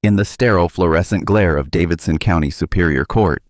In the sterile fluorescent glare of Davidson County Superior Court,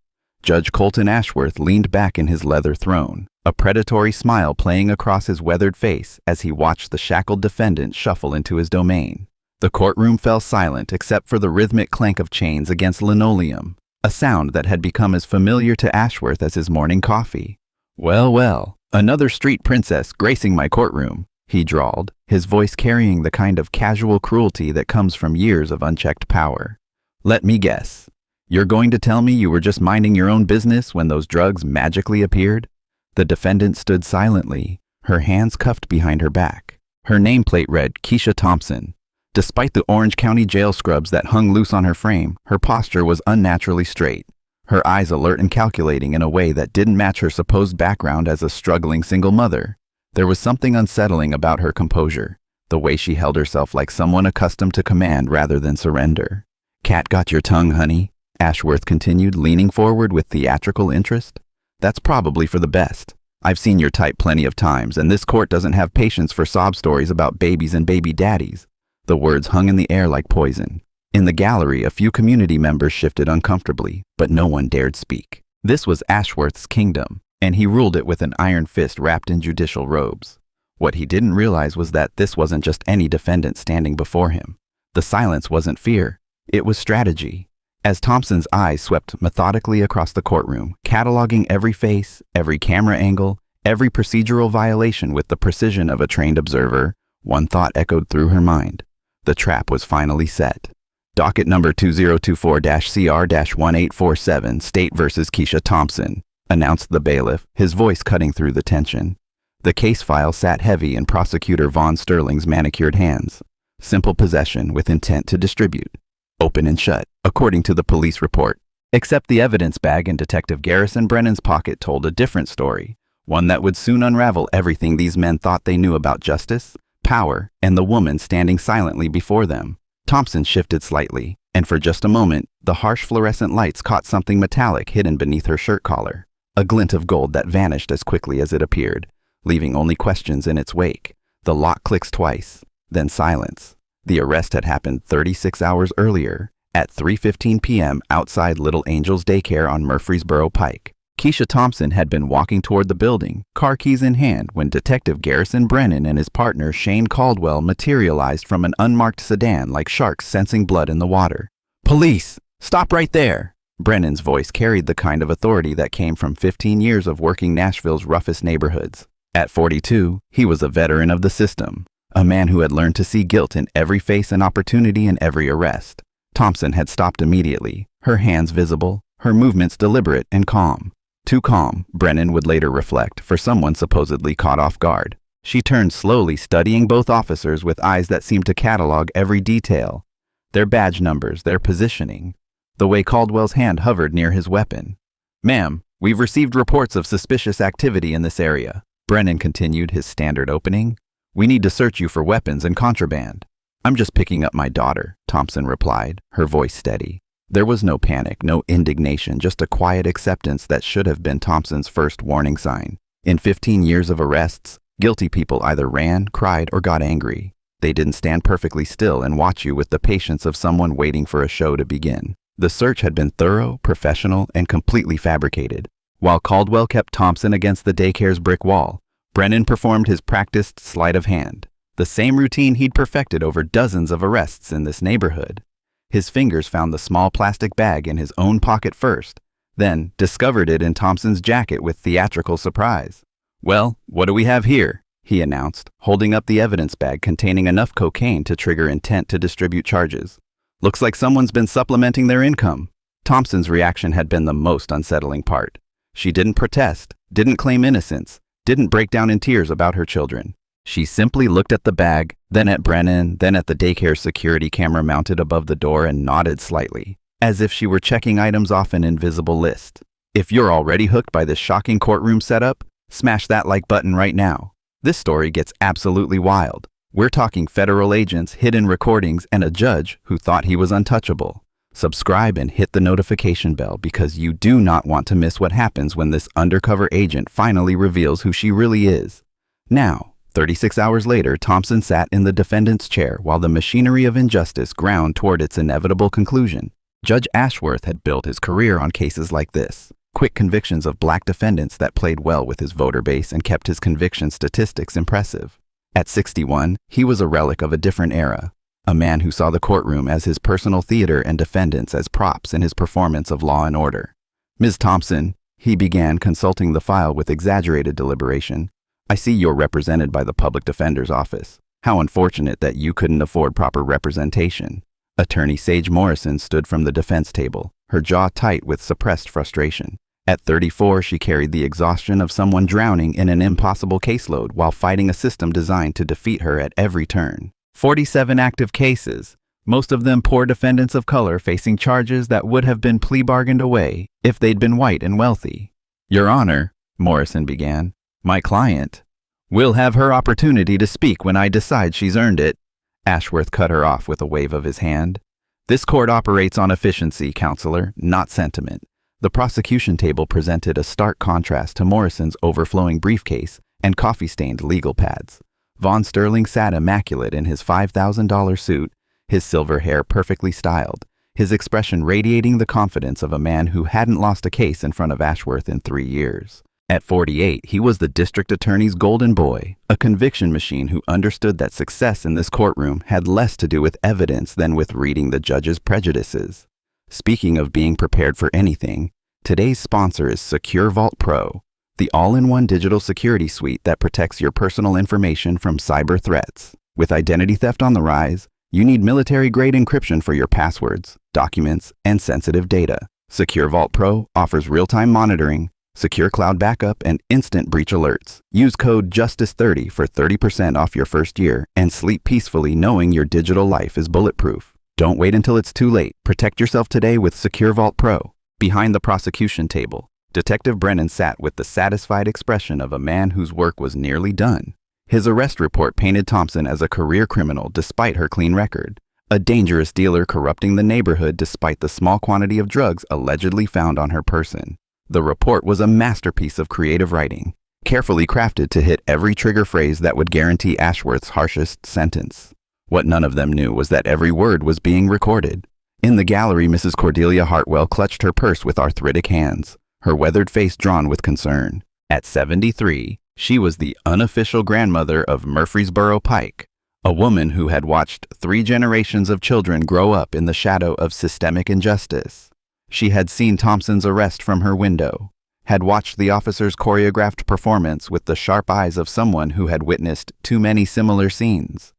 Judge Colton Ashworth leaned back in his leather throne, a predatory smile playing across his weathered face as he watched the shackled defendant shuffle into his domain. The courtroom fell silent except for the rhythmic clank of chains against linoleum, a sound that had become as familiar to Ashworth as his morning coffee. "Well, well, another street princess gracing my courtroom," he drawled, his voice carrying the kind of casual cruelty that comes from years of unchecked power. "Let me guess. You're going to tell me you were just minding your own business when those drugs magically appeared?" The defendant stood silently, her hands cuffed behind her back. Her nameplate read Keisha Thompson. Despite the Orange County jail scrubs that hung loose on her frame, her posture was unnaturally straight, her eyes alert and calculating in a way that didn't match her supposed background as a struggling single mother. There was something unsettling about her composure, the way she held herself like someone accustomed to command rather than surrender. "Cat got your tongue, honey?" Ashworth continued, leaning forward with theatrical interest. "That's probably for the best. I've seen your type plenty of times, and this court doesn't have patience for sob stories about babies and baby daddies." The words hung in the air like poison. In the gallery, a few community members shifted uncomfortably, but no one dared speak. This was Ashworth's kingdom, and he ruled it with an iron fist wrapped in judicial robes. What he didn't realize was that this wasn't just any defendant standing before him. The silence wasn't fear, it was strategy. As Thompson's eyes swept methodically across the courtroom, cataloging every face, every camera angle, every procedural violation with the precision of a trained observer, one thought echoed through her mind. The trap was finally set. Docket number 2024-CR-1847, State versus Keisha Thompson, announced the bailiff, his voice cutting through the tension. The case file sat heavy in Prosecutor Von Sterling's manicured hands. Simple possession with intent to distribute. Open and shut, according to the police report. Except the evidence bag in Detective Garrison Brennan's pocket told a different story, one that would soon unravel everything these men thought they knew about justice, power, and the woman standing silently before them. Thompson shifted slightly, and for just a moment, the harsh fluorescent lights caught something metallic hidden beneath her shirt collar, a glint of gold that vanished as quickly as it appeared, leaving only questions in its wake. The lock clicks twice, then silence. The arrest had happened 36 hours earlier, at 3:15 p.m. outside Little Angel's Daycare on Murfreesboro Pike. Keisha Thompson had been walking toward the building, car keys in hand, when Detective Garrison Brennan and his partner Shane Caldwell materialized from an unmarked sedan like sharks sensing blood in the water. "Police! Stop right there!" Brennan's voice carried the kind of authority that came from 15 years of working Nashville's roughest neighborhoods. At 42, he was a veteran of the system, a man who had learned to see guilt in every face and opportunity in every arrest. Thompson had stopped immediately, her hands visible, her movements deliberate and calm. Too calm, Brennan would later reflect, for someone supposedly caught off guard. She turned slowly, studying both officers with eyes that seemed to catalog every detail. Their badge numbers, their positioning, the way Caldwell's hand hovered near his weapon. "Ma'am, we've received reports of suspicious activity in this area," Brennan continued his standard opening. "We need to search you for weapons and contraband." "I'm just picking up my daughter," Thompson replied, her voice steady. There was no panic, no indignation, just a quiet acceptance that should have been Thompson's first warning sign. In 15 years of arrests, guilty people either ran, cried, or got angry. They didn't stand perfectly still and watch you with the patience of someone waiting for a show to begin. The search had been thorough, professional, and completely fabricated. While Caldwell kept Thompson against the daycare's brick wall, Brennan performed his practiced sleight of hand, the same routine he'd perfected over dozens of arrests in this neighborhood. His fingers found the small plastic bag in his own pocket first, then discovered it in Thompson's jacket with theatrical surprise. "Well, what do we have here?" he announced, holding up the evidence bag containing enough cocaine to trigger intent to distribute charges. "Looks like someone's been supplementing their income." Thompson's reaction had been the most unsettling part. She didn't protest, didn't claim innocence, didn't break down in tears about her children. She simply looked at the bag, then at Brennan, then at the daycare security camera mounted above the door and nodded slightly, as if she were checking items off an invisible list. If you're already hooked by this shocking courtroom setup, smash that like button right now. This story gets absolutely wild. We're talking federal agents, hidden recordings, and a judge who thought he was untouchable. Subscribe and hit the notification bell because you do not want to miss what happens when this undercover agent finally reveals who she really is. Now, 36 hours later, Thompson sat in the defendant's chair while the machinery of injustice ground toward its inevitable conclusion. Judge Ashworth had built his career on cases like this. Quick convictions of black defendants that played well with his voter base and kept his conviction statistics impressive. At 61, he was a relic of a different era. A man who saw the courtroom as his personal theater and defendants as props in his performance of law and order. "Ms. Thompson," he began, consulting the file with exaggerated deliberation, "I see you're represented by the Public Defender's Office. How unfortunate that you couldn't afford proper representation." Attorney Sage Morrison stood from the defense table, her jaw tight with suppressed frustration. At 34, she carried the exhaustion of someone drowning in an impossible caseload while fighting a system designed to defeat her at every turn. 47 active cases, most of them poor defendants of color facing charges that would have been plea bargained away if they'd been white and wealthy. "Your Honor," Morrison began, "my client will have her opportunity to speak when I decide she's earned it." Ashworth cut her off with a wave of his hand. "This court operates on efficiency, counselor, not sentiment." The prosecution table presented a stark contrast to Morrison's overflowing briefcase and coffee-stained legal pads. Von Sterling sat immaculate in his $5,000 suit, his silver hair perfectly styled, his expression radiating the confidence of a man who hadn't lost a case in front of Ashworth in 3 years. At 48, he was the district attorney's golden boy, a conviction machine who understood that success in this courtroom had less to do with evidence than with reading the judge's prejudices. Speaking of being prepared for anything, today's sponsor is Secure Vault Pro, the all-in-one digital security suite that protects your personal information from cyber threats. With identity theft on the rise, you need military-grade encryption for your passwords, documents, and sensitive data. Secure Vault Pro offers real-time monitoring, secure cloud backup, and instant breach alerts. Use code JUSTICE30 for 30% off your first year and sleep peacefully knowing your digital life is bulletproof. Don't wait until it's too late. Protect yourself today with Secure Vault Pro. Behind the prosecution table, Detective Brennan sat with the satisfied expression of a man whose work was nearly done. His arrest report painted Thompson as a career criminal despite her clean record, a dangerous dealer corrupting the neighborhood despite the small quantity of drugs allegedly found on her person. The report was a masterpiece of creative writing, carefully crafted to hit every trigger phrase that would guarantee Ashworth's harshest sentence. What none of them knew was that every word was being recorded. In the gallery, Mrs. Cordelia Hartwell clutched her purse with arthritic hands, her weathered face drawn with concern. At 73, she was the unofficial grandmother of Murfreesboro Pike, a woman who had watched 3 generations of children grow up in the shadow of systemic injustice. She had seen Thompson's arrest from her window, had watched the officer's choreographed performance with the sharp eyes of someone who had witnessed too many similar scenes.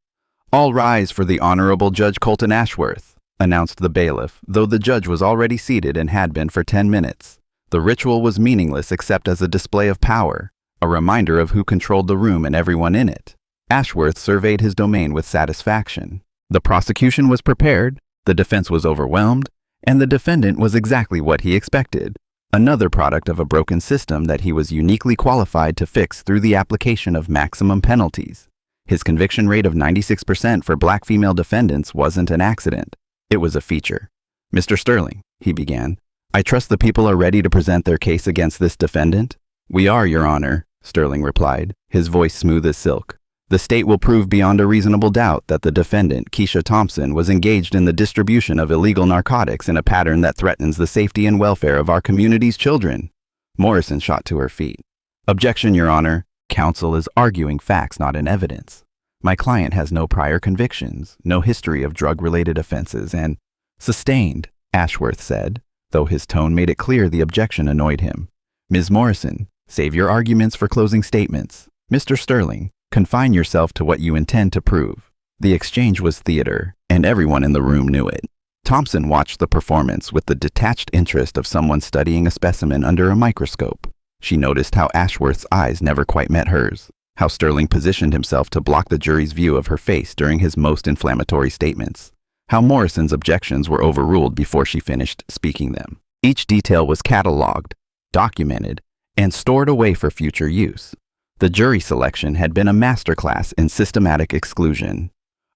"All rise for the Honorable Judge Colton Ashworth," announced the bailiff, though the judge was already seated and had been for 10 minutes. The ritual was meaningless except as a display of power, a reminder of who controlled the room and everyone in it. Ashworth surveyed his domain with satisfaction. The prosecution was prepared, the defense was overwhelmed, and the defendant was exactly what he expected, another product of a broken system that he was uniquely qualified to fix through the application of maximum penalties. His conviction rate of 96% for black female defendants wasn't an accident. It was a feature. "Mr. Sterling," he began, "I trust the people are ready to present their case against this defendant?" "We are, Your Honor," Sterling replied, his voice smooth as silk. "The state will prove beyond a reasonable doubt that the defendant, Keisha Thompson, was engaged in the distribution of illegal narcotics in a pattern that threatens the safety and welfare of our community's children." Morrison shot to her feet. "Objection, Your Honor. Counsel is arguing facts, not in evidence. My client has no prior convictions, no history of drug-related offenses, and—" "Sustained," Ashworth said, though his tone made it clear the objection annoyed him. "Ms. Morrison, save your arguments for closing statements. Mr. Sterling, confine yourself to what you intend to prove." The exchange was theater, and everyone in the room knew it. Thompson watched the performance with the detached interest of someone studying a specimen under a microscope. She noticed how Ashworth's eyes never quite met hers, how Sterling positioned himself to block the jury's view of her face during his most inflammatory statements, how Morrison's objections were overruled before she finished speaking them. Each detail was catalogued, documented, and stored away for future use. The jury selection had been a masterclass in systematic exclusion.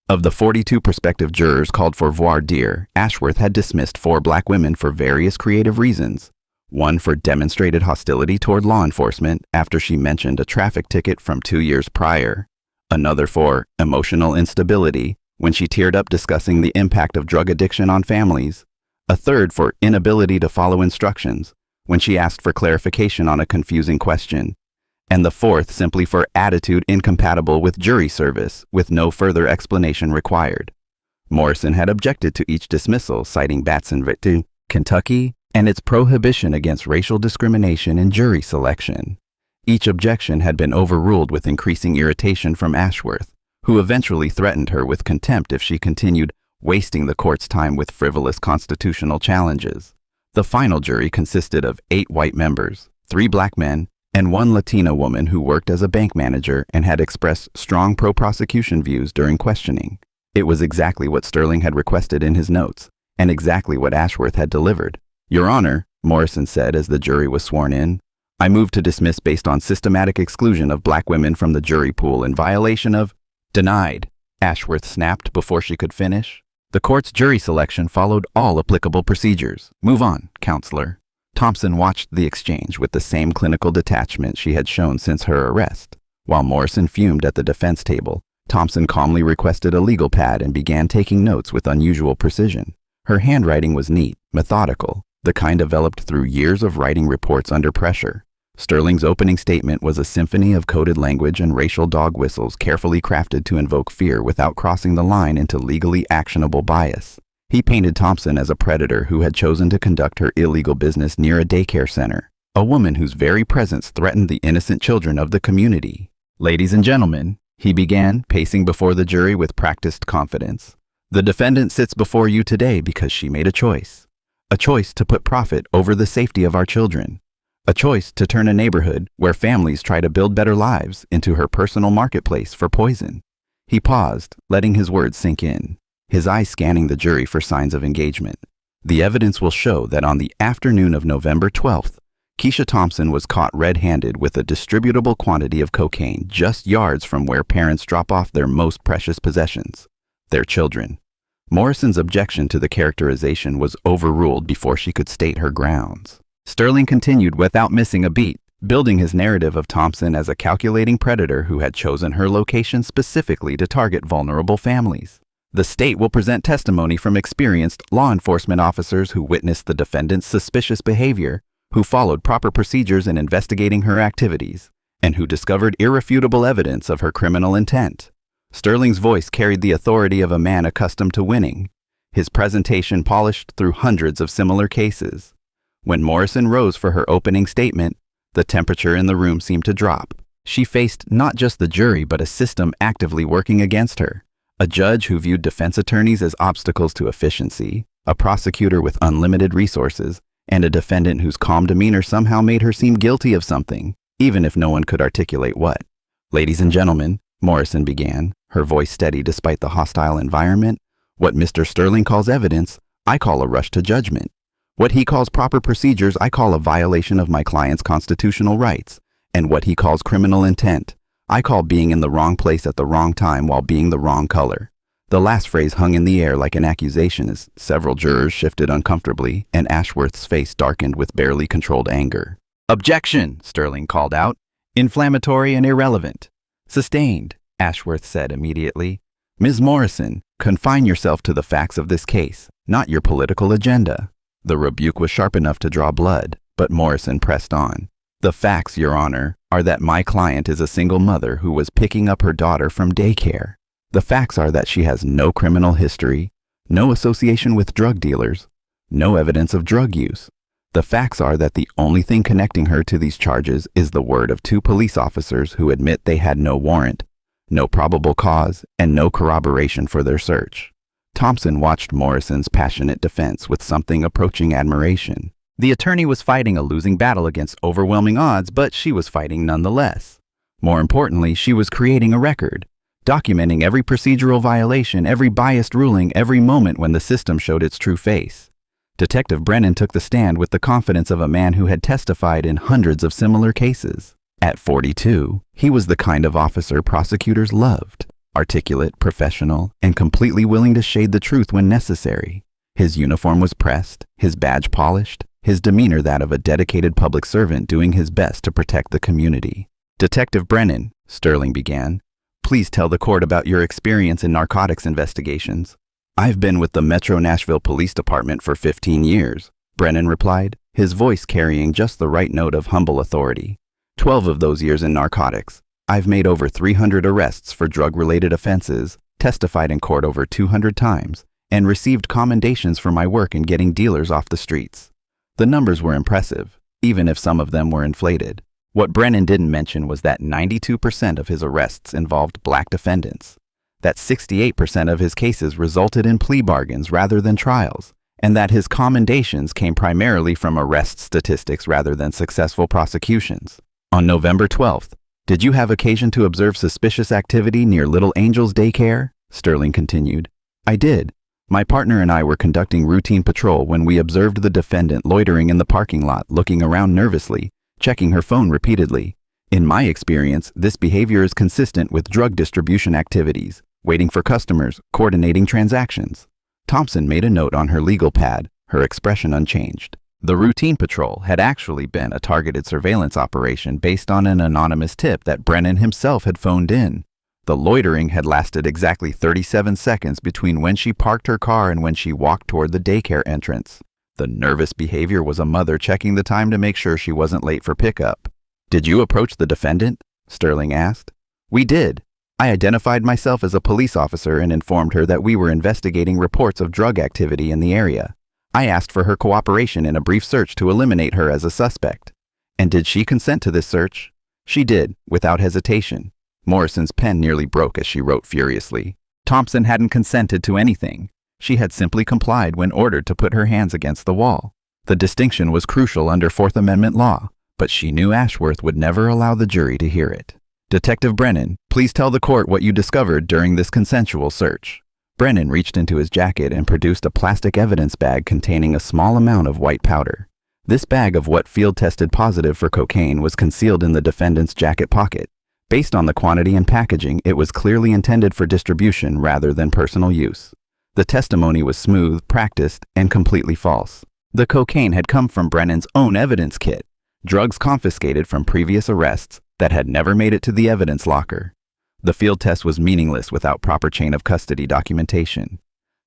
Of the 42 prospective jurors called for voir dire, Ashworth had dismissed 4 black women for various creative reasons. One for demonstrated hostility toward law enforcement after she mentioned a traffic ticket from 2 years prior. another for emotional instability, when she teared up discussing the impact of drug addiction on families, a third for inability to follow instructions, when she asked for clarification on a confusing question, and the fourth simply for attitude incompatible with jury service, with no further explanation required. Morrison had objected to each dismissal, citing Batson v. Kentucky and its prohibition against racial discrimination in jury selection. Each objection had been overruled with increasing irritation from Ashworth, who eventually threatened her with contempt if she continued wasting the court's time with frivolous constitutional challenges. The final jury consisted of 8 white members, 3 black men, and 1 Latina woman who worked as a bank manager and had expressed strong pro-prosecution views during questioning. It was exactly what Sterling had requested in his notes, and exactly what Ashworth had delivered. "Your Honor," Morrison said as the jury was sworn in, "I move to dismiss based on systematic exclusion of black women from the jury pool in violation of—" "Denied," Ashworth snapped before she could finish. The court's jury selection followed all applicable procedures. "Move on, counselor." Thompson watched the exchange with the same clinical detachment she had shown since her arrest. While Morrison fumed at the defense table, Thompson calmly requested a legal pad and began taking notes with unusual precision. Her handwriting was neat, methodical, the kind developed through years of writing reports under pressure. Sterling's opening statement was a symphony of coded language and racial dog whistles carefully crafted to invoke fear without crossing the line into legally actionable bias. He painted Thompson as a predator who had chosen to conduct her illegal business near a daycare center, a woman whose very presence threatened the innocent children of the community. "Ladies and gentlemen," he began, pacing before the jury with practiced confidence, "the defendant sits before you today because she made a choice to put profit over the safety of our children. A choice to turn a neighborhood where families try to build better lives into her personal marketplace for poison." He paused, letting his words sink in, his eyes scanning the jury for signs of engagement. "The evidence will show that on the afternoon of November 12th, Keisha Thompson was caught red-handed with a distributable quantity of cocaine just yards from where parents drop off their most precious possessions, their children." Morrison's objection to the characterization was overruled before she could state her grounds. Sterling continued without missing a beat, building his narrative of Thompson as a calculating predator who had chosen her location specifically to target vulnerable families. "The state will present testimony from experienced law enforcement officers who witnessed the defendant's suspicious behavior, who followed proper procedures in investigating her activities, and who discovered irrefutable evidence of her criminal intent." Sterling's voice carried the authority of a man accustomed to winning, his presentation polished through hundreds of similar cases. When Morrison rose for her opening statement, the temperature in the room seemed to drop. She faced not just the jury but a system actively working against her, a judge who viewed defense attorneys as obstacles to efficiency, a prosecutor with unlimited resources, and a defendant whose calm demeanor somehow made her seem guilty of something, even if no one could articulate what. "Ladies and gentlemen," Morrison began, her voice steady despite the hostile environment, "what Mr. Sterling calls evidence, I call a rush to judgment. What he calls proper procedures, I call a violation of my client's constitutional rights. And what he calls criminal intent, I call being in the wrong place at the wrong time while being the wrong color." The last phrase hung in the air like an accusation as several jurors shifted uncomfortably and Ashworth's face darkened with barely controlled anger. "Objection!" Sterling called out. "Inflammatory and irrelevant." "Sustained," Ashworth said immediately. "Ms. Morrison, confine yourself to the facts of this case, not your political agenda." The rebuke was sharp enough to draw blood, but Morrison pressed on. "The facts, Your Honor, are that my client is a single mother who was picking up her daughter from daycare. The facts are that she has no criminal history, no association with drug dealers, no evidence of drug use. The facts are that the only thing connecting her to these charges is the word of 2 police officers who admit they had no warrant, no probable cause, and no corroboration for their search." Thompson watched Morrison's passionate defense with something approaching admiration. The attorney was fighting a losing battle against overwhelming odds, but she was fighting nonetheless. More importantly, she was creating a record, documenting every procedural violation, every biased ruling, every moment when the system showed its true face. Detective Brennan took the stand with the confidence of a man who had testified in hundreds of similar cases. At 42, he was the kind of officer prosecutors loved. Articulate, professional, and completely willing to shade the truth when necessary. His uniform was pressed, his badge polished, his demeanor that of a dedicated public servant doing his best to protect the community. "Detective Brennan," Sterling began, please tell the court about your experience in narcotics investigations. I've been with the Metro Nashville Police Department for 15 years, Brennan replied, his voice carrying just the right note of humble authority. 12 of those years in narcotics. I've made over 300 arrests for drug-related offenses, testified in court over 200 times, and received commendations for my work in getting dealers off the streets. The numbers were impressive, even if some of them were inflated. What Brennan didn't mention was that 92% of his arrests involved black defendants, that 68% of his cases resulted in plea bargains rather than trials, and that his commendations came primarily from arrest statistics rather than successful prosecutions. On November 12th, did you have occasion to observe suspicious activity near Little Angel's daycare? Sterling continued. I did. My partner and I were conducting routine patrol when we observed the defendant loitering in the parking lot, looking around nervously, checking her phone repeatedly. In my experience, this behavior is consistent with drug distribution activities, waiting for customers, coordinating transactions. Thompson made a note on her legal pad, her expression unchanged. The routine patrol had actually been a targeted surveillance operation based on an anonymous tip that Brennan himself had phoned in. The loitering had lasted exactly 37 seconds between when she parked her car and when she walked toward the daycare entrance. The nervous behavior was a mother checking the time to make sure she wasn't late for pickup. Did you approach the defendant? Sterling asked. We did. I identified myself as a police officer and informed her that we were investigating reports of drug activity in the area. I asked for her cooperation in a brief search to eliminate her as a suspect. And did she consent to this search? She did, without hesitation. Morrison's pen nearly broke as she wrote furiously. Thompson hadn't consented to anything. She had simply complied when ordered to put her hands against the wall. The distinction was crucial under Fourth Amendment law, but she knew Ashworth would never allow the jury to hear it. Detective Brennan, please tell the court what you discovered during this consensual search. Brennan reached into his jacket and produced a plastic evidence bag containing a small amount of white powder. This bag of what field tested positive for cocaine was concealed in the defendant's jacket pocket. Based on the quantity and packaging, it was clearly intended for distribution rather than personal use. The testimony was smooth, practiced, and completely false. The cocaine had come from Brennan's own evidence kit, drugs confiscated from previous arrests that had never made it to the evidence locker. The field test was meaningless without proper chain of custody documentation.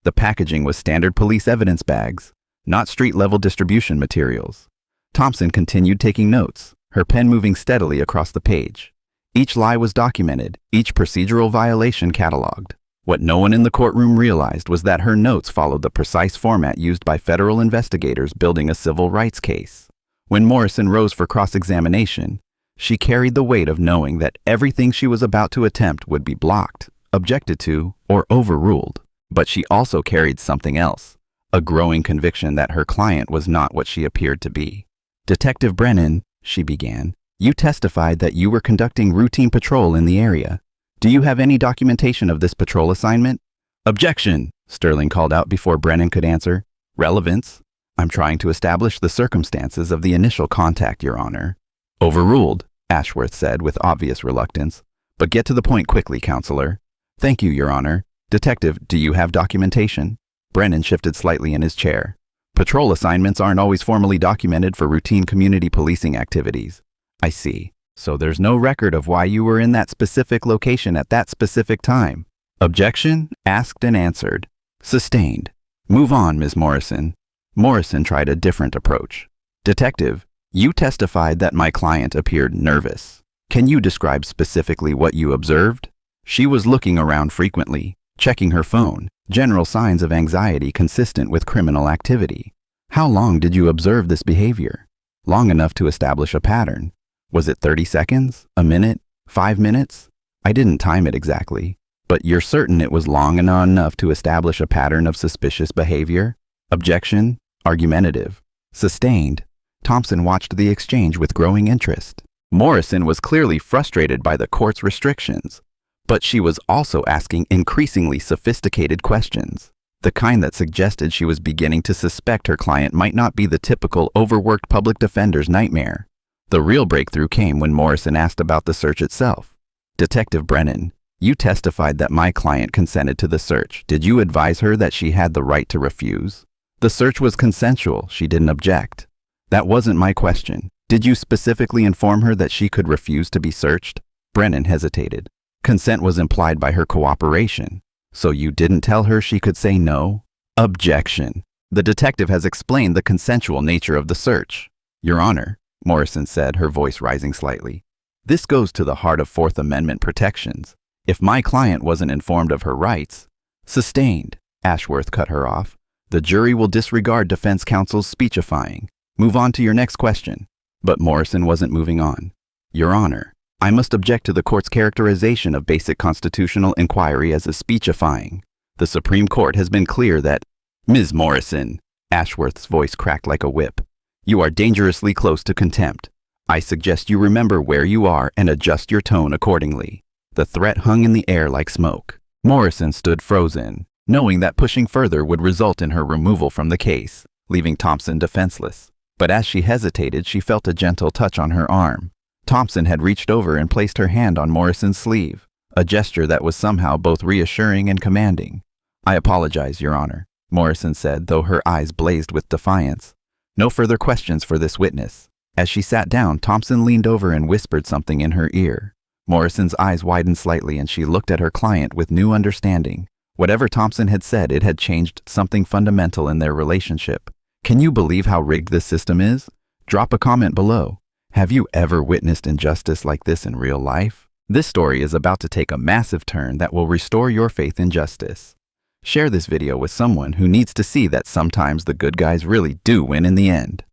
The packaging was standard police evidence bags, not street-level distribution materials. Thompson continued taking notes, her pen moving steadily across the page. Each lie was documented, each procedural violation cataloged. What no one in the courtroom realized was that her notes followed the precise format used by federal investigators building a civil rights case. When Morrison rose for cross-examination, she carried the weight of knowing that everything she was about to attempt would be blocked, objected to, or overruled. But she also carried something else, a growing conviction that her client was not what she appeared to be. Detective Brennan, she began, you testified that you were conducting routine patrol in the area. Do you have any documentation of this patrol assignment? Objection, Sterling called out before Brennan could answer. Relevance? I'm trying to establish the circumstances of the initial contact, Your Honor. Overruled, Ashworth said with obvious reluctance. But get to the point quickly, Counselor. Thank you, Your Honor. Detective, do you have documentation? Brennan shifted slightly in his chair. Patrol assignments aren't always formally documented for routine community policing activities. I see. So there's no record of why you were in that specific location at that specific time. Objection? Asked and answered. Sustained. Move on, Ms. Morrison. Morrison tried a different approach. Detective, you testified that my client appeared nervous. Can you describe specifically what you observed? She was looking around frequently, checking her phone, general signs of anxiety consistent with criminal activity. How long did you observe this behavior? Long enough to establish a pattern. Was it 30 seconds? A minute? 5 minutes? I didn't time it exactly, but you're certain it was long enough to establish a pattern of suspicious behavior? Objection? Argumentative. Sustained. Thompson watched the exchange with growing interest. Morrison was clearly frustrated by the court's restrictions, but she was also asking increasingly sophisticated questions, the kind that suggested she was beginning to suspect her client might not be the typical overworked public defender's nightmare. The real breakthrough came when Morrison asked about the search itself. Detective Brennan, you testified that my client consented to the search. Did you advise her that she had the right to refuse? The search was consensual. She didn't object. That wasn't my question. Did you specifically inform her that she could refuse to be searched? Brennan hesitated. Consent was implied by her cooperation. So you didn't tell her she could say no? Objection. The detective has explained the consensual nature of the search. Your Honor, Morrison said, her voice rising slightly. This goes to the heart of Fourth Amendment protections. If my client wasn't informed of her rights— Sustained, Ashworth cut her off. The jury will disregard defense counsel's speechifying. Move on to your next question. But Morrison wasn't moving on. Your Honor, I must object to the court's characterization of basic constitutional inquiry as a speechifying. The Supreme Court has been clear that— Ms. Morrison, Ashworth's voice cracked like a whip. You are dangerously close to contempt. I suggest you remember where you are and adjust your tone accordingly. The threat hung in the air like smoke. Morrison stood frozen, knowing that pushing further would result in her removal from the case, leaving Thompson defenseless. But as she hesitated, she felt a gentle touch on her arm. Thompson had reached over and placed her hand on Morrison's sleeve, a gesture that was somehow both reassuring and commanding. I apologize, Your Honor, Morrison said, though her eyes blazed with defiance. No further questions for this witness. As she sat down, Thompson leaned over and whispered something in her ear. Morrison's eyes widened slightly and she looked at her client with new understanding. Whatever Thompson had said, it had changed something fundamental in their relationship. Can you believe how rigged this system is? Drop a comment below. Have you ever witnessed injustice like this in real life? This story is about to take a massive turn that will restore your faith in justice. Share this video with someone who needs to see that sometimes the good guys really do win in the end.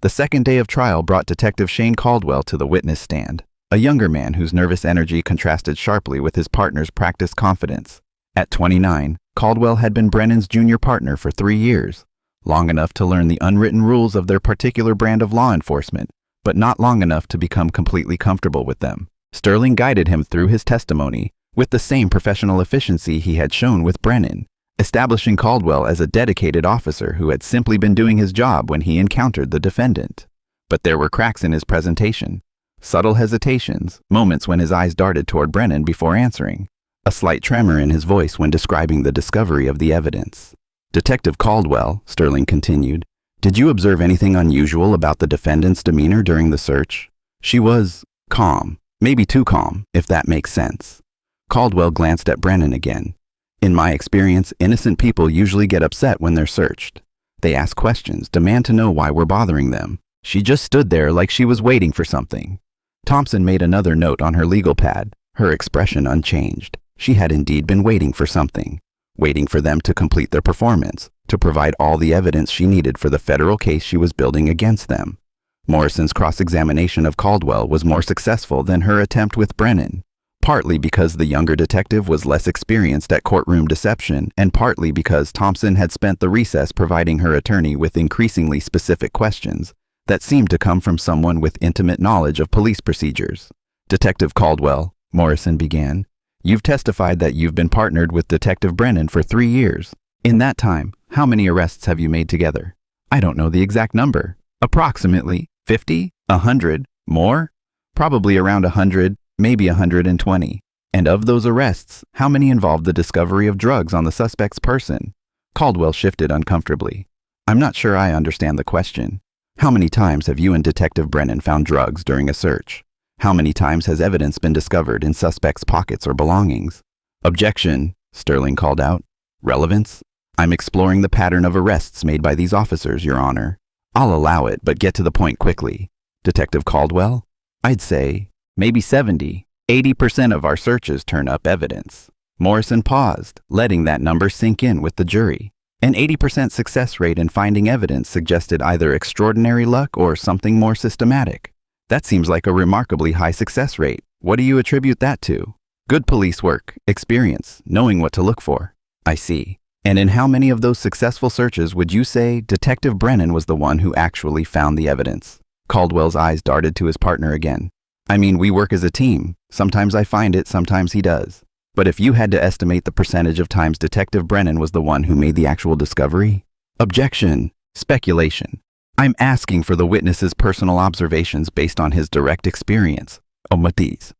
The second day of trial brought Detective Shane Caldwell to the witness stand, a younger man whose nervous energy contrasted sharply with his partner's practiced confidence. At 29, Caldwell had been Brennan's junior partner for 3 years, long enough to learn the unwritten rules of their particular brand of law enforcement, but not long enough to become completely comfortable with them. Sterling guided him through his testimony with the same professional efficiency he had shown with Brennan, establishing Caldwell as a dedicated officer who had simply been doing his job when he encountered the defendant. But there were cracks in his presentation, subtle hesitations, moments when his eyes darted toward Brennan before answering, a slight tremor in his voice when describing the discovery of the evidence. Detective Caldwell, Sterling continued, did you observe anything unusual about the defendant's demeanor during the search? She was calm, maybe too calm, if that makes sense. Caldwell glanced at Brennan again. In my experience, innocent people usually get upset when they're searched. They ask questions, demand to know why we're bothering them. She just stood there like she was waiting for something. Thompson made another note on her legal pad, her expression unchanged. She had indeed been waiting for something, waiting for them to complete their performance, to provide all the evidence she needed for the federal case she was building against them. Morrison's cross-examination of Caldwell was more successful than her attempt with Brennan, partly because the younger detective was less experienced at courtroom deception, and partly because Thompson had spent the recess providing her attorney with increasingly specific questions that seemed to come from someone with intimate knowledge of police procedures. Detective Caldwell, Morrison began, you've testified that you've been partnered with Detective Brennan for 3 years. In that time, how many arrests have you made together? I don't know the exact number. Approximately 50? 100? More? Probably around 100, maybe 120. And of those arrests, how many involved the discovery of drugs on the suspect's person? Caldwell shifted uncomfortably. I'm not sure I understand the question. How many times have you and Detective Brennan found drugs during a search? How many times has evidence been discovered in suspects' pockets or belongings? Objection, Sterling called out. Relevance? I'm exploring the pattern of arrests made by these officers, Your Honor. I'll allow it, but get to the point quickly. Detective Caldwell? I'd say maybe 80% of our searches turn up evidence. Morrison paused, letting that number sink in with the jury. An 80% success rate in finding evidence suggested either extraordinary luck or something more systematic. That seems like a remarkably high success rate. What do you attribute that to? Good police work, experience, knowing what to look for. I see. And in how many of those successful searches would you say Detective Brennan was the one who actually found the evidence? Caldwell's eyes darted to his partner again. I mean, we work as a team. Sometimes I find it, sometimes he does. But if you had to estimate the percentage of times Detective Brennan was the one who made the actual discovery? Objection. Speculation. I'm asking for the witness's personal observations based on his direct experience. Omit these.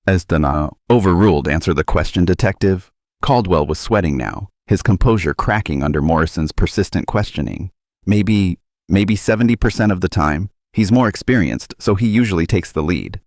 As the overruled, answer the question, Detective. Caldwell was sweating now, his composure cracking under Morrison's persistent questioning. Maybe 70% of the time. He's more experienced, so he usually takes the lead.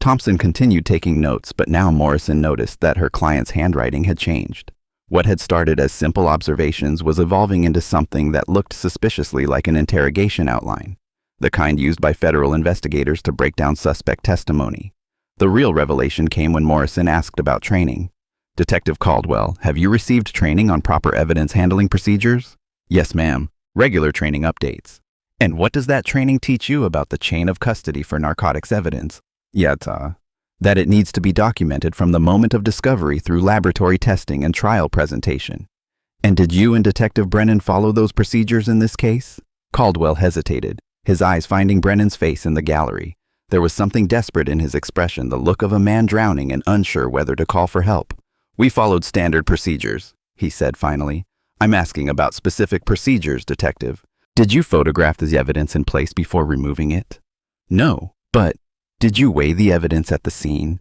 Thompson continued taking notes, but now Morrison noticed that her client's handwriting had changed. What had started as simple observations was evolving into something that looked suspiciously like an interrogation outline, the kind used by federal investigators to break down suspect testimony. The real revelation came when Morrison asked about training. "Detective Caldwell, have you received training on proper evidence handling procedures?" "Yes, ma'am. Regular training updates." "And what does that training teach you about the chain of custody for narcotics evidence?" "Yata. That it needs to be documented from the moment of discovery through laboratory testing and trial presentation." "And did you and Detective Brennan follow those procedures in this case?" Caldwell hesitated, his eyes finding Brennan's face in the gallery. There was something desperate in his expression, the look of a man drowning and unsure whether to call for help. "We followed standard procedures," he said finally. "I'm asking about specific procedures, Detective. Did you photograph the evidence in place before removing it?" "No, but did you weigh the evidence at the scene?"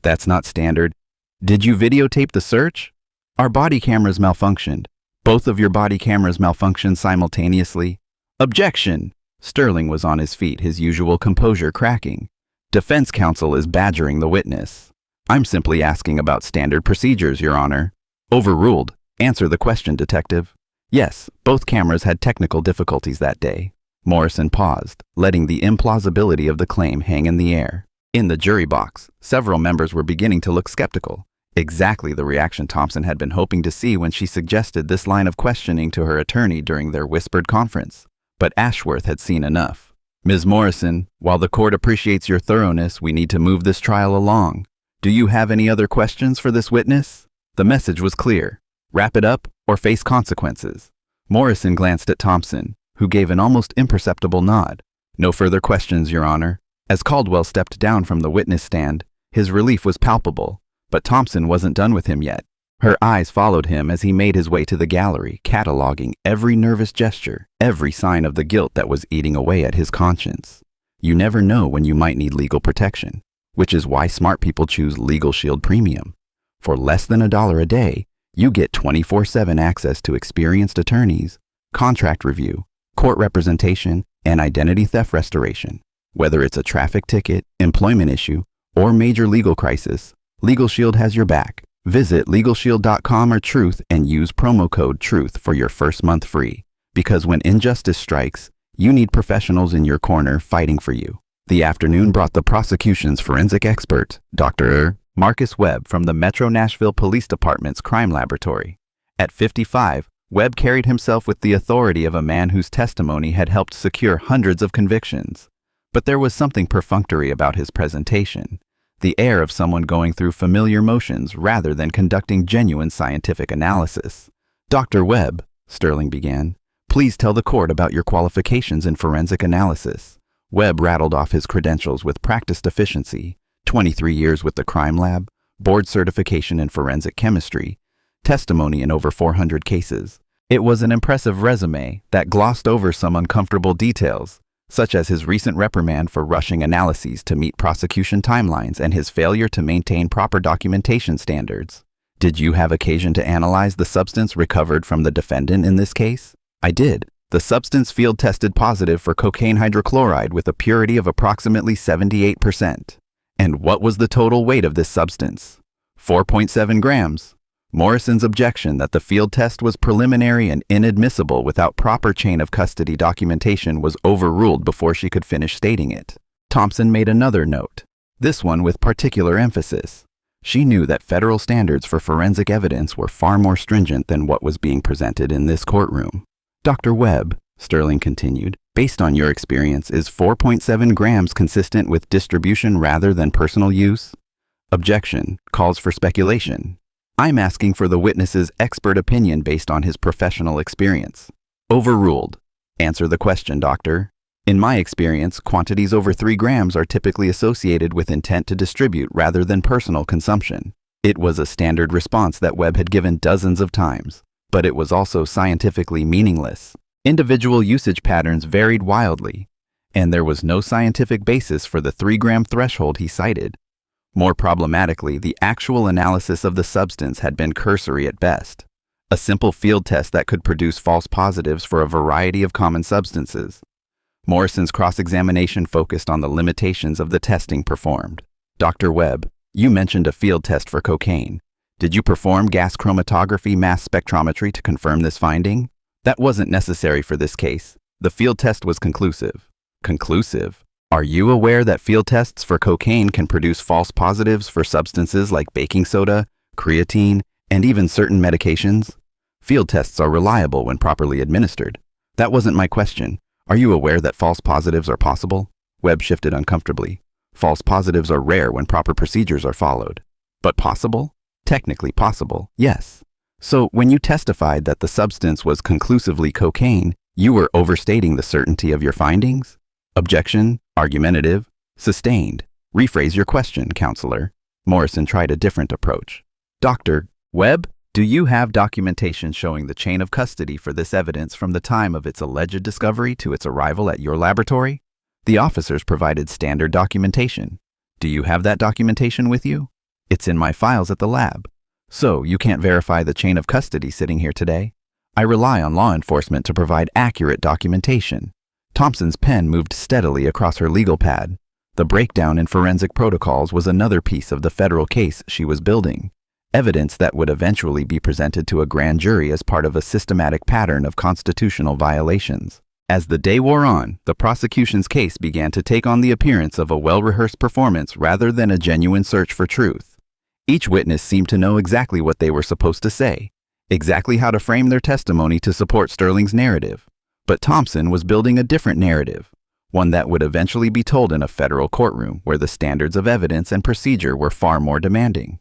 "That's not standard." "Did you videotape the search?" "Our body cameras malfunctioned." "Both of your body cameras malfunctioned simultaneously?" "Objection!" Sterling was on his feet, his usual composure cracking. "Defense counsel is badgering the witness." "I'm simply asking about standard procedures, Your Honor." "Overruled. Answer the question, Detective." "Yes, both cameras had technical difficulties that day." Morrison paused, letting the implausibility of the claim hang in the air. In the jury box, several members were beginning to look skeptical. Exactly the reaction Thompson had been hoping to see when she suggested this line of questioning to her attorney during their whispered conference. But Ashworth had seen enough. "Ms. Morrison, while the court appreciates your thoroughness, we need to move this trial along. Do you have any other questions for this witness?" The message was clear. Wrap it up or face consequences. Morrison glanced at Thompson, who gave an almost imperceptible nod. "No further questions, Your Honor." As Caldwell stepped down from the witness stand, his relief was palpable, but Thompson wasn't done with him yet. Her eyes followed him as he made his way to the gallery, cataloging every nervous gesture, every sign of the guilt that was eating away at his conscience. You never know when you might need legal protection, which is why smart people choose Legal Shield Premium. For less than $1 a day, you get 24/7 access to experienced attorneys, contract review, court representation, and identity theft restoration. Whether it's a traffic ticket, employment issue, or major legal crisis, Legal Shield has your back. Visit LegalShield.com or Truth and use promo code TRUTH for your first month free. Because when injustice strikes, you need professionals in your corner fighting for you. The afternoon brought the prosecution's forensic expert, Dr. Marcus Webb from the Metro Nashville Police Department's crime laboratory. At 55, Webb carried himself with the authority of a man whose testimony had helped secure hundreds of convictions. But there was something perfunctory about his presentation, the air of someone going through familiar motions rather than conducting genuine scientific analysis. "Dr. Webb," Sterling began, "please tell the court about your qualifications in forensic analysis." Webb rattled off his credentials with practiced efficiency: 23 years with the crime lab, board certification in forensic chemistry, testimony in over 400 cases. It was an impressive resume that glossed over some uncomfortable details, such as his recent reprimand for rushing analyses to meet prosecution timelines and his failure to maintain proper documentation standards. "Did you have occasion to analyze the substance recovered from the defendant in this case?" "I did. The substance field tested positive for cocaine hydrochloride with a purity of approximately 78%. "And what was the total weight of this substance?" 4.7 grams. Morrison's objection that the field test was preliminary and inadmissible without proper chain of custody documentation was overruled before she could finish stating it. Thompson made another note, this one with particular emphasis. She knew that federal standards for forensic evidence were far more stringent than what was being presented in this courtroom. "Dr. Webb," Sterling continued, "based on your experience, is 4.7 grams consistent with distribution rather than personal use?" Objection calls for speculation. "I'm asking for the witness's expert opinion based on his professional experience." Overruled. "Answer the question, doctor." "In my experience, quantities over 3 grams are typically associated with intent to distribute rather than personal consumption." It was a standard response that Webb had given dozens of times, but it was also scientifically meaningless. Individual usage patterns varied wildly, and there was no scientific basis for the 3-gram threshold he cited. More problematically, the actual analysis of the substance had been cursory at best, a simple field test that could produce false positives for a variety of common substances. Morrison's cross-examination focused on the limitations of the testing performed. Dr. Webb, you mentioned a field test for cocaine. Did you perform gas chromatography mass spectrometry to confirm this finding? That wasn't necessary for this case. The field test was conclusive. Conclusive? Are you aware that field tests for cocaine can produce false positives for substances like baking soda, creatine, and even certain medications? Field tests are reliable when properly administered. That wasn't my question. Are you aware that false positives are possible? Webb shifted uncomfortably. False positives are rare when proper procedures are followed. But possible? Technically possible, yes. So when you testified that the substance was conclusively cocaine, you were overstating the certainty of your findings? Objection, argumentative, sustained. Rephrase your question, counselor. Morrison tried a different approach. Dr. Webb, do you have documentation showing the chain of custody for this evidence from the time of its alleged discovery to its arrival at your laboratory? The officers provided standard documentation. Do you have that documentation with you? It's in my files at the lab. So you can't verify the chain of custody sitting here today? I rely on law enforcement to provide accurate documentation. Thompson's pen moved steadily across her legal pad. The breakdown in forensic protocols was another piece of the federal case she was building. Evidence that would eventually be presented to a grand jury as part of a systematic pattern of constitutional violations. As the day wore on, the prosecution's case began to take on the appearance of a well-rehearsed performance rather than a genuine search for truth. Each witness seemed to know exactly what they were supposed to say, exactly how to frame their testimony to support Sterling's narrative. But Thompson was building a different narrative, one that would eventually be told in a federal courtroom where the standards of evidence and procedure were far more demanding.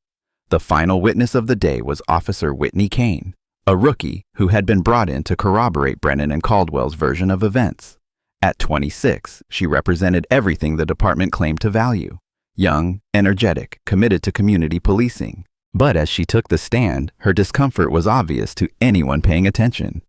The final witness of the day was Officer Whitney Kane, a rookie who had been brought in to corroborate Brennan and Caldwell's version of events. At 26, she represented everything the department claimed to value: young, energetic, committed to community policing. But as she took the stand, her discomfort was obvious to anyone paying attention.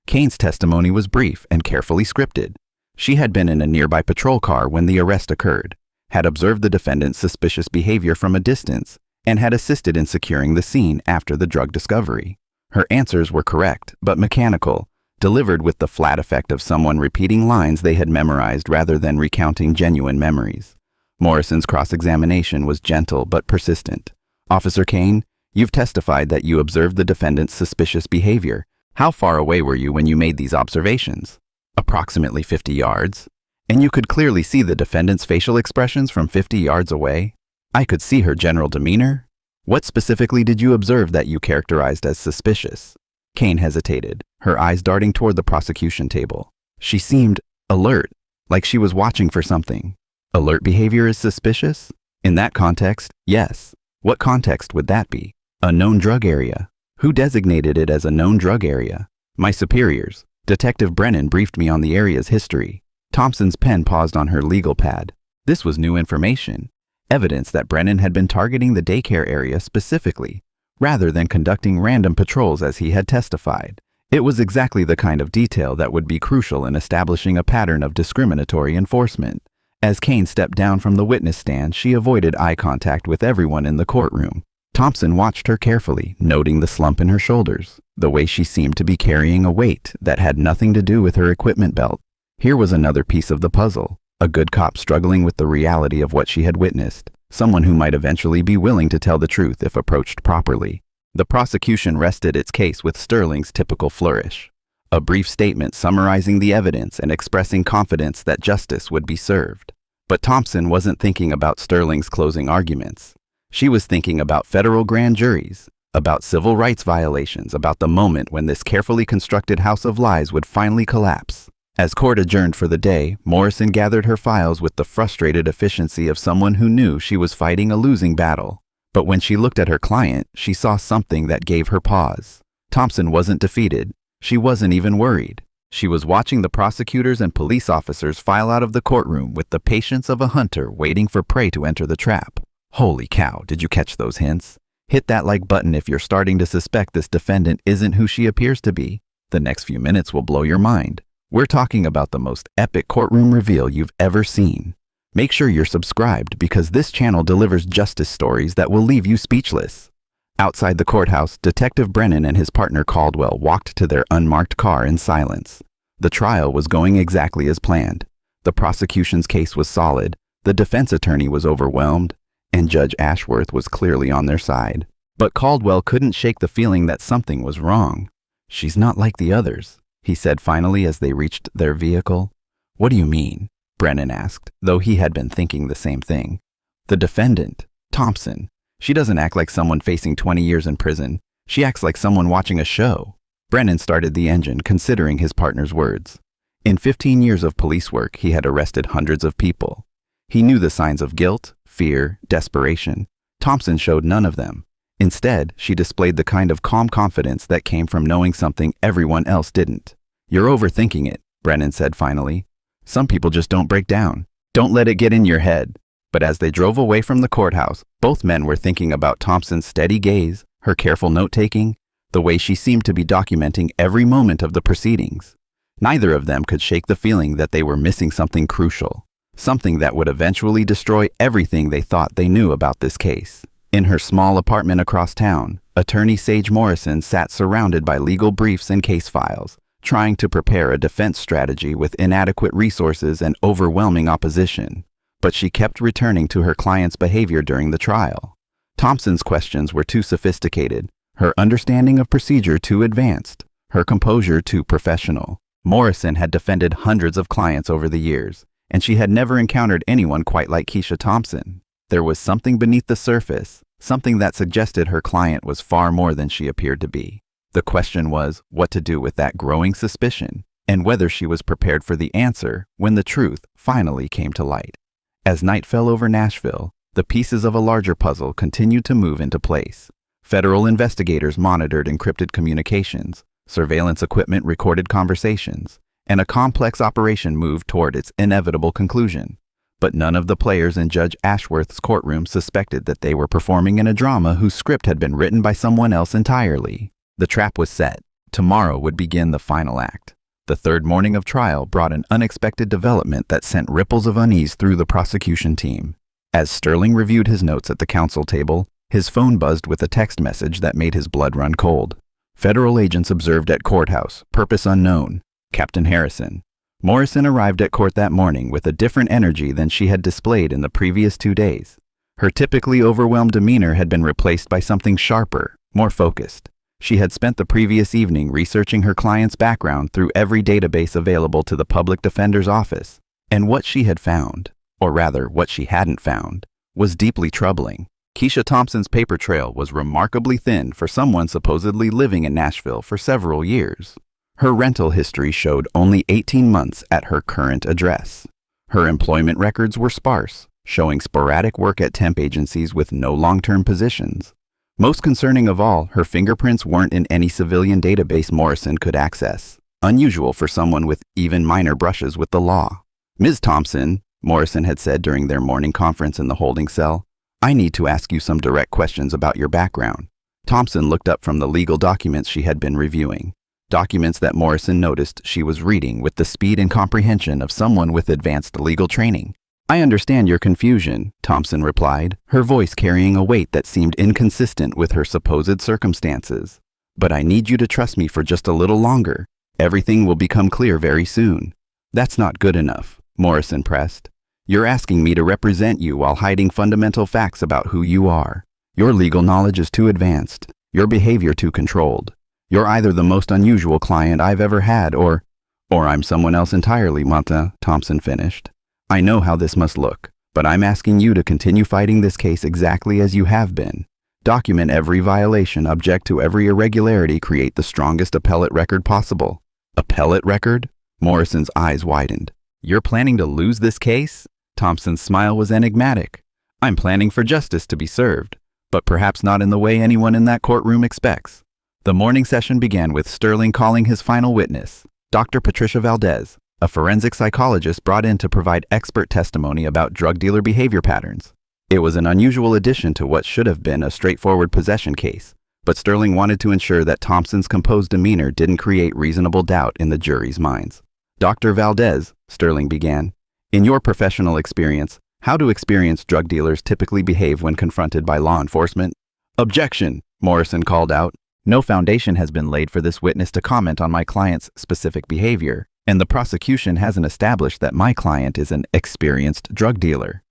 Kane's testimony was brief and carefully scripted. She had been in a nearby patrol car when the arrest occurred, had observed the defendant's suspicious behavior from a distance, and had assisted in securing the scene after the drug discovery. Her answers were correct, but mechanical, delivered with the flat effect of someone repeating lines they had memorized rather than recounting genuine memories. Morrison's cross-examination was gentle but persistent. Officer Kane, you've testified that you observed the defendant's suspicious behavior. How far away were you when you made these observations? Approximately 50 yards. And you could clearly see the defendant's facial expressions from 50 yards away? I could see her general demeanor. What specifically did you observe that you characterized as suspicious? Kane hesitated, her eyes darting toward the prosecution table. She seemed alert, like she was watching for something. Alert behavior is suspicious? In that context, yes. What context would that be? A known drug area. Who designated it as a known drug area? My superiors. Detective Brennan briefed me on the area's history. Thompson's pen paused on her legal pad. This was new information. Evidence that Brennan had been targeting the daycare area specifically, rather than conducting random patrols as he had testified. It was exactly the kind of detail that would be crucial in establishing a pattern of discriminatory enforcement. As Kane stepped down from the witness stand, she avoided eye contact with everyone in the courtroom. Thompson watched her carefully, noting the slump in her shoulders, the way she seemed to be carrying a weight that had nothing to do with her equipment belt. Here was another piece of the puzzle. A good cop struggling with the reality of what she had witnessed, someone who might eventually be willing to tell the truth if approached properly. The prosecution rested its case with Sterling's typical flourish. A brief statement summarizing the evidence and expressing confidence that justice would be served. But Thompson wasn't thinking about Sterling's closing arguments. She was thinking about federal grand juries, about civil rights violations, about the moment when this carefully constructed house of lies would finally collapse. As court adjourned for the day, Morrison gathered her files with the frustrated efficiency of someone who knew she was fighting a losing battle. But when she looked at her client, she saw something that gave her pause. Thompson wasn't defeated. She wasn't even worried. She was watching the prosecutors and police officers file out of the courtroom with the patience of a hunter waiting for prey to enter the trap. Holy cow, did you catch those hints? Hit that like button if you're starting to suspect this defendant isn't who she appears to be. The next few minutes will blow your mind. We're talking about the most epic courtroom reveal you've ever seen. Make sure you're subscribed because this channel delivers justice stories that will leave you speechless. Outside the courthouse, Detective Brennan and his partner Caldwell walked to their unmarked car in silence. The trial was going exactly as planned. The prosecution's case was solid, the defense attorney was overwhelmed, and Judge Ashworth was clearly on their side. But Caldwell couldn't shake the feeling that something was wrong. "She's not like the others," he said finally as they reached their vehicle. "What do you mean?" Brennan asked, though he had been thinking the same thing. "The defendant, Thompson. She doesn't act like someone facing 20 years in prison. She acts like someone watching a show." Brennan started the engine, considering his partner's words. In 15 years of police work, he had arrested hundreds of people. He knew the signs of guilt, fear, desperation. Thompson showed none of them. Instead, she displayed the kind of calm confidence that came from knowing something everyone else didn't. "You're overthinking it," Brennan said finally. "Some people just don't break down. Don't let it get in your head." But as they drove away from the courthouse, both men were thinking about Thompson's steady gaze, her careful note-taking, the way she seemed to be documenting every moment of the proceedings. Neither of them could shake the feeling that they were missing something crucial, something that would eventually destroy everything they thought they knew about this case. In her small apartment across town, attorney Sage Morrison sat surrounded by legal briefs and case files, trying to prepare a defense strategy with inadequate resources and overwhelming opposition. But she kept returning to her client's behavior during the trial. Thompson's questions were too sophisticated, her understanding of procedure too advanced, her composure too professional. Morrison had defended hundreds of clients over the years, and she had never encountered anyone quite like Keisha Thompson. There was something beneath the surface, something that suggested her client was far more than she appeared to be. The question was what to do with that growing suspicion, and whether she was prepared for the answer when the truth finally came to light. As night fell over Nashville, the pieces of a larger puzzle continued to move into place. Federal investigators monitored encrypted communications, surveillance equipment recorded conversations, and a complex operation moved toward its inevitable conclusion. But none of the players in Judge Ashworth's courtroom suspected that they were performing in a drama whose script had been written by someone else entirely. The trap was set. Tomorrow would begin the final act. The third morning of trial brought an unexpected development that sent ripples of unease through the prosecution team. As Sterling reviewed his notes at the counsel table, his phone buzzed with a text message that made his blood run cold. "Federal agents observed at courthouse, purpose unknown. Captain Harrison." Morrison arrived at court that morning with a different energy than she had displayed in the previous 2 days. Her typically overwhelmed demeanor had been replaced by something sharper, more focused. She had spent the previous evening researching her client's background through every database available to the public defender's office, and what she had found, or rather what she hadn't found, was deeply troubling. Keisha Thompson's paper trail was remarkably thin for someone supposedly living in Nashville for several years. Her rental history showed only 18 months at her current address. Her employment records were sparse, showing sporadic work at temp agencies with no long-term positions. Most concerning of all, her fingerprints weren't in any civilian database Morrison could access, unusual for someone with even minor brushes with the law. "Ms. Thompson," Morrison had said during their morning conference in the holding cell, "I need to ask you some direct questions about your background." Thompson looked up from the legal documents she had been reviewing, documents that Morrison noticed she was reading with the speed and comprehension of someone with advanced legal training. "I understand your confusion," Thompson replied, her voice carrying a weight that seemed inconsistent with her supposed circumstances. "But I need you to trust me for just a little longer. Everything will become clear very soon." "That's not good enough," Morrison pressed. "You're asking me to represent you while hiding fundamental facts about who you are. Your legal knowledge is too advanced, your behavior too controlled. You're either the most unusual client I've ever had or I'm someone else entirely, Mata," Thompson finished. "I know how this must look, but I'm asking you to continue fighting this case exactly as you have been. Document every violation, object to every irregularity, create the strongest appellate record possible." "Appellate record?" Morrison's eyes widened. "You're planning to lose this case?" Thompson's smile was enigmatic. "I'm planning for justice to be served, but perhaps not in the way anyone in that courtroom expects." The morning session began with Sterling calling his final witness, Dr. Patricia Valdez, a forensic psychologist brought in to provide expert testimony about drug dealer behavior patterns. It was an unusual addition to what should have been a straightforward possession case, but Sterling wanted to ensure that Thompson's composed demeanor didn't create reasonable doubt in the jury's minds. "Dr. Valdez," Sterling began, "in your professional experience, how do experienced drug dealers typically behave when confronted by law enforcement?" "Objection," Morrison called out. "No foundation has been laid for this witness to comment on my client's specific behavior, and the prosecution hasn't established that my client is an experienced drug dealer."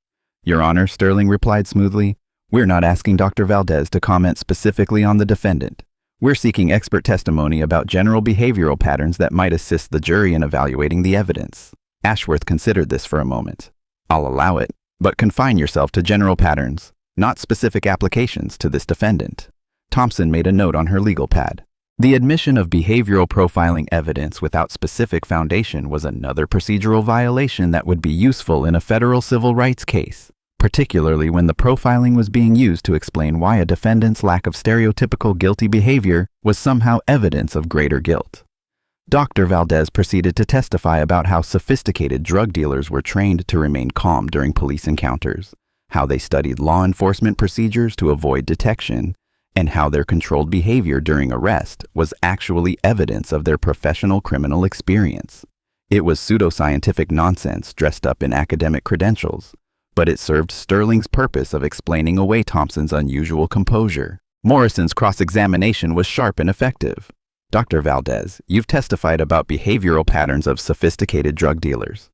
Your Honor, Sterling replied smoothly. We're not asking Dr. Valdez to comment specifically on the defendant. We're seeking expert testimony about general behavioral patterns that might assist the jury in evaluating the evidence. Ashworth considered this for a moment. I'll allow it, but confine yourself to general patterns, not specific applications to this defendant. Thompson made a note on her legal pad. The admission of behavioral profiling evidence without specific foundation was another procedural violation that would be useful in a federal civil rights case, particularly when the profiling was being used to explain why a defendant's lack of stereotypical guilty behavior was somehow evidence of greater guilt. Dr. Valdez proceeded to testify about how sophisticated drug dealers were trained to remain calm during police encounters, how they studied law enforcement procedures to avoid detection, and how their controlled behavior during arrest was actually evidence of their professional criminal experience. It was pseudoscientific nonsense dressed up in academic credentials, but it served Sterling's purpose of explaining away Thompson's unusual composure. Morrison's cross-examination was sharp and effective. Dr. Valdez, you've testified about behavioral patterns of sophisticated drug dealers.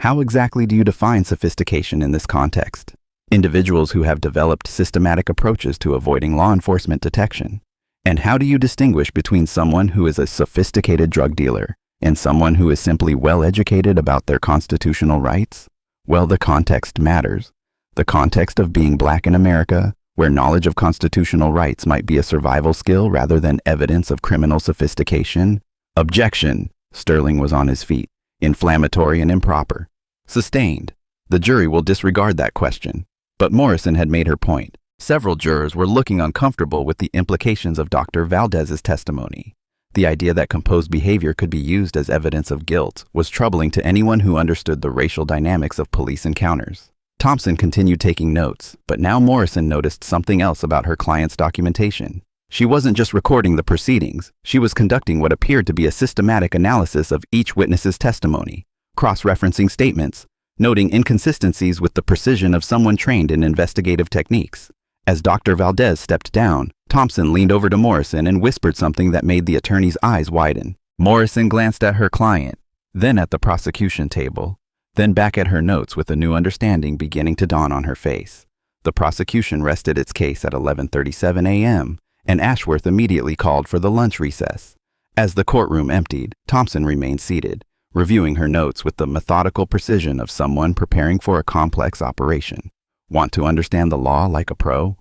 How exactly do you define sophistication in this context? Individuals who have developed systematic approaches to avoiding law enforcement detection. And how do you distinguish between someone who is a sophisticated drug dealer and someone who is simply well-educated about their constitutional rights? Well, the context matters. The context of being black in America, where knowledge of constitutional rights might be a survival skill rather than evidence of criminal sophistication. Objection! Sterling was on his feet. Inflammatory and improper. Sustained. The jury will disregard that question. But Morrison had made her point. Several jurors were looking uncomfortable with the implications of Dr. Valdez's testimony. The idea that composed behavior could be used as evidence of guilt was troubling to anyone who understood the racial dynamics of police encounters. Thompson continued taking notes, but now Morrison noticed something else about her client's documentation. She wasn't just recording the proceedings, she was conducting what appeared to be a systematic analysis of each witness's testimony, cross-referencing statements, noting inconsistencies with the precision of someone trained in investigative techniques. As Dr. Valdez stepped down, Thompson leaned over to Morrison and whispered something that made the attorney's eyes widen. Morrison glanced at her client, then at the prosecution table, then back at her notes with a new understanding beginning to dawn on her face. The prosecution rested its case at 11:37 a.m., and Ashworth immediately called for the lunch recess. As the courtroom emptied, Thompson remained seated, reviewing her notes with the methodical precision of someone preparing for a complex operation. Want to understand the law like a pro?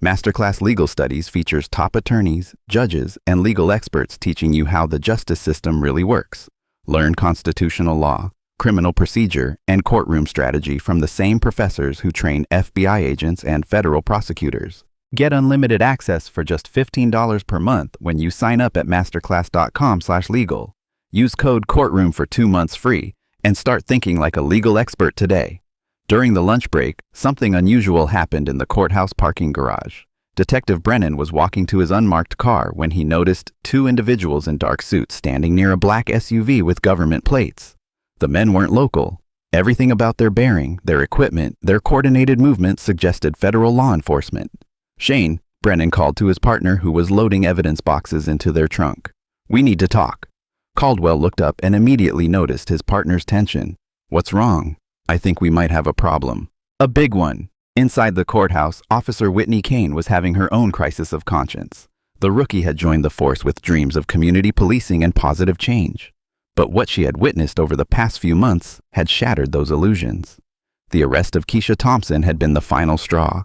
Masterclass Legal Studies features top attorneys, judges, and legal experts teaching you how the justice system really works. Learn constitutional law, criminal procedure, and courtroom strategy from the same professors who train FBI agents and federal prosecutors. Get unlimited access for just $15 per month when you sign up at masterclass.com/legal. Use code Courtroom for 2 months free and start thinking like a legal expert today. During the lunch break, something unusual happened in the courthouse parking garage. Detective Brennan was walking to his unmarked car when he noticed 2 individuals in dark suits standing near a black SUV with government plates. The men weren't local. Everything about their bearing, their equipment, their coordinated movements suggested federal law enforcement. Shane, Brennan called to his partner who was loading evidence boxes into their trunk. We need to talk. Caldwell looked up and immediately noticed his partner's tension. What's wrong? I think we might have a problem. A big one. Inside the courthouse, Officer Whitney Kane was having her own crisis of conscience. The rookie had joined the force with dreams of community policing and positive change. But what she had witnessed over the past few months had shattered those illusions. The arrest of Keisha Thompson had been the final straw,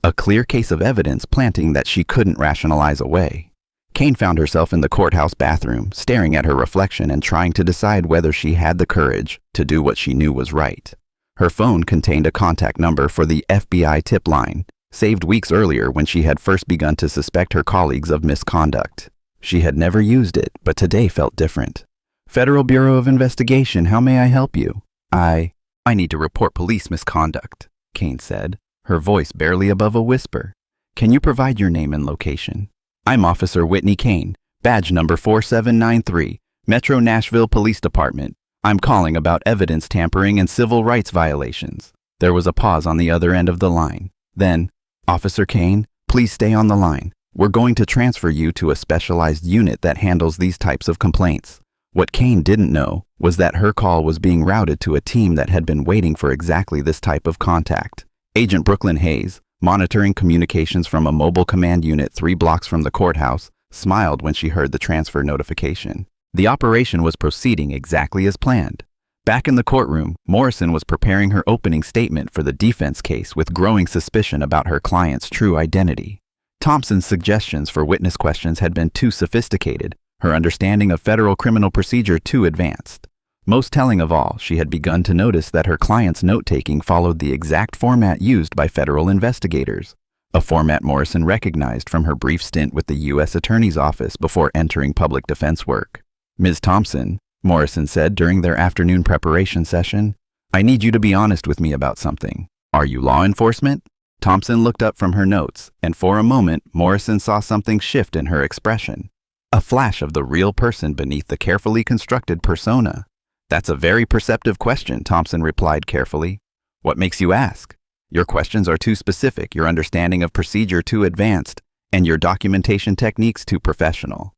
a clear case of evidence planting that she couldn't rationalize away. Kane found herself in the courthouse bathroom, staring at her reflection and trying to decide whether she had the courage to do what she knew was right. Her phone contained a contact number for the FBI tip line, saved weeks earlier when she had first begun to suspect her colleagues of misconduct. She had never used it, but today felt different. Federal Bureau of Investigation, how may I help you? I need to report police misconduct, Kane said, her voice barely above a whisper. Can you provide your name and location? I'm Officer Whitney Kane, badge number 4793, Metro Nashville Police Department. I'm calling about evidence tampering and civil rights violations. There was a pause on the other end of the line. Then, Officer Kane, please stay on the line. We're going to transfer you to a specialized unit that handles these types of complaints. What Kane didn't know was that her call was being routed to a team that had been waiting for exactly this type of contact. Agent Brooklyn Hayes, monitoring communications from a mobile command unit 3 blocks from the courthouse, smiled when she heard the transfer notification. The operation was proceeding exactly as planned. Back in the courtroom, Morrison was preparing her opening statement for the defense case with growing suspicion about her client's true identity. Thompson's suggestions for witness questions had been too sophisticated, her understanding of federal criminal procedure too advanced. Most telling of all, she had begun to notice that her client's note-taking followed the exact format used by federal investigators, a format Morrison recognized from her brief stint with the U.S. Attorney's Office before entering public defense work. "Ms. Thompson," Morrison said during their afternoon preparation session, "I need you to be honest with me about something. Are you law enforcement?" Thompson looked up from her notes, and for a moment, Morrison saw something shift in her expression. A flash of the real person beneath the carefully constructed persona. "That's a very perceptive question," Thompson replied carefully. "What makes you ask? Your questions are too specific, your understanding of procedure too advanced, and your documentation techniques too professional.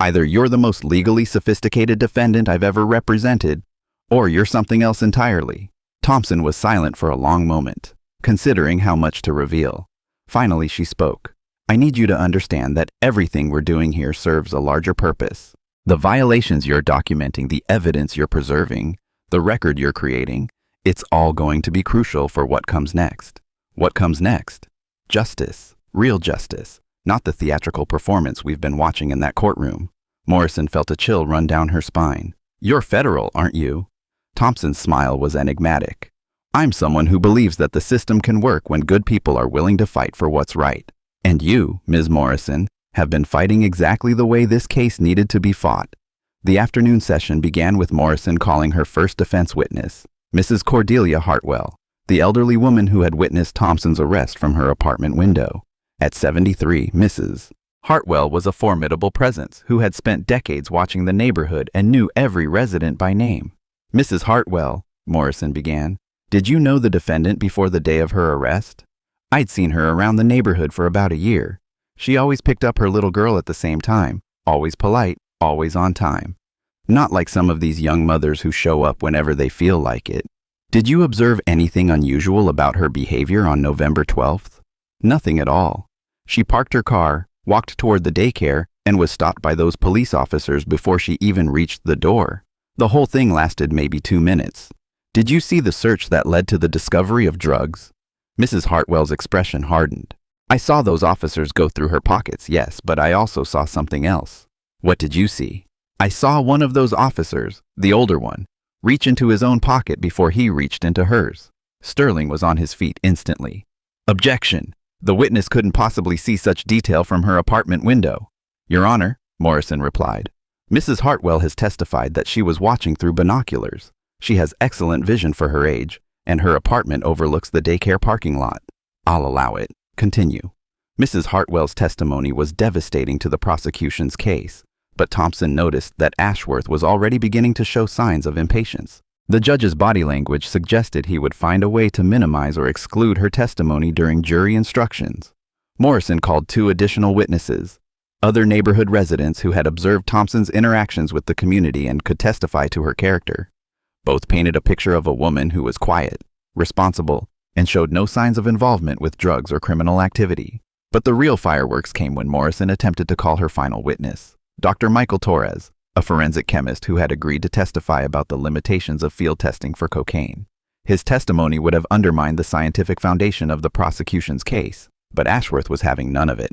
Either you're the most legally sophisticated defendant I've ever represented, or you're something else entirely." Thompson was silent for a long moment, considering how much to reveal. Finally, she spoke. "I need you to understand that everything we're doing here serves a larger purpose. The violations you're documenting, the evidence you're preserving, the record you're creating, it's all going to be crucial for what comes next." What comes next? Justice. Real justice. Not the theatrical performance we've been watching in that courtroom. Morrison felt a chill run down her spine. "You're federal, aren't you?" Thompson's smile was enigmatic. "I'm someone who believes that the system can work when good people are willing to fight for what's right. And you, Ms. Morrison, have been fighting exactly the way this case needed to be fought." The afternoon session began with Morrison calling her first defense witness, Mrs. Cordelia Hartwell, the elderly woman who had witnessed Thompson's arrest from her apartment window. At 73, Mrs. Hartwell was a formidable presence who had spent decades watching the neighborhood and knew every resident by name. "Mrs. Hartwell," Morrison began, "did you know the defendant before the day of her arrest?" "I'd seen her around the neighborhood for about a year. She always picked up her little girl at the same time, always polite, always on time. Not like some of these young mothers who show up whenever they feel like it." "Did you observe anything unusual about her behavior on November 12th? "Nothing at all. She parked her car, walked toward the daycare, and was stopped by those police officers before she even reached the door. The whole thing lasted maybe 2 minutes. "Did you see the search that led to the discovery of drugs?" Mrs. Hartwell's expression hardened. "I saw those officers go through her pockets, yes, but I also saw something else." "What did you see?" "I saw one of those officers, the older one, reach into his own pocket before he reached into hers." Sterling was on his feet instantly. "Objection! The witness couldn't possibly see such detail from her apartment window." "Your Honor," Morrison replied, "Mrs. Hartwell has testified that she was watching through binoculars. She has excellent vision for her age, and her apartment overlooks the daycare parking lot." "I'll allow it. Continue." Mrs. Hartwell's testimony was devastating to the prosecution's case, but Thompson noticed that Ashworth was already beginning to show signs of impatience. The judge's body language suggested he would find a way to minimize or exclude her testimony during jury instructions. Morrison called 2 additional witnesses, other neighborhood residents who had observed Thompson's interactions with the community and could testify to her character. Both painted a picture of a woman who was quiet, responsible, and showed no signs of involvement with drugs or criminal activity. But the real fireworks came when Morrison attempted to call her final witness, Dr. Michael Torres, a forensic chemist who had agreed to testify about the limitations of field testing for cocaine. His testimony would have undermined the scientific foundation of the prosecution's case, but Ashworth was having none of it.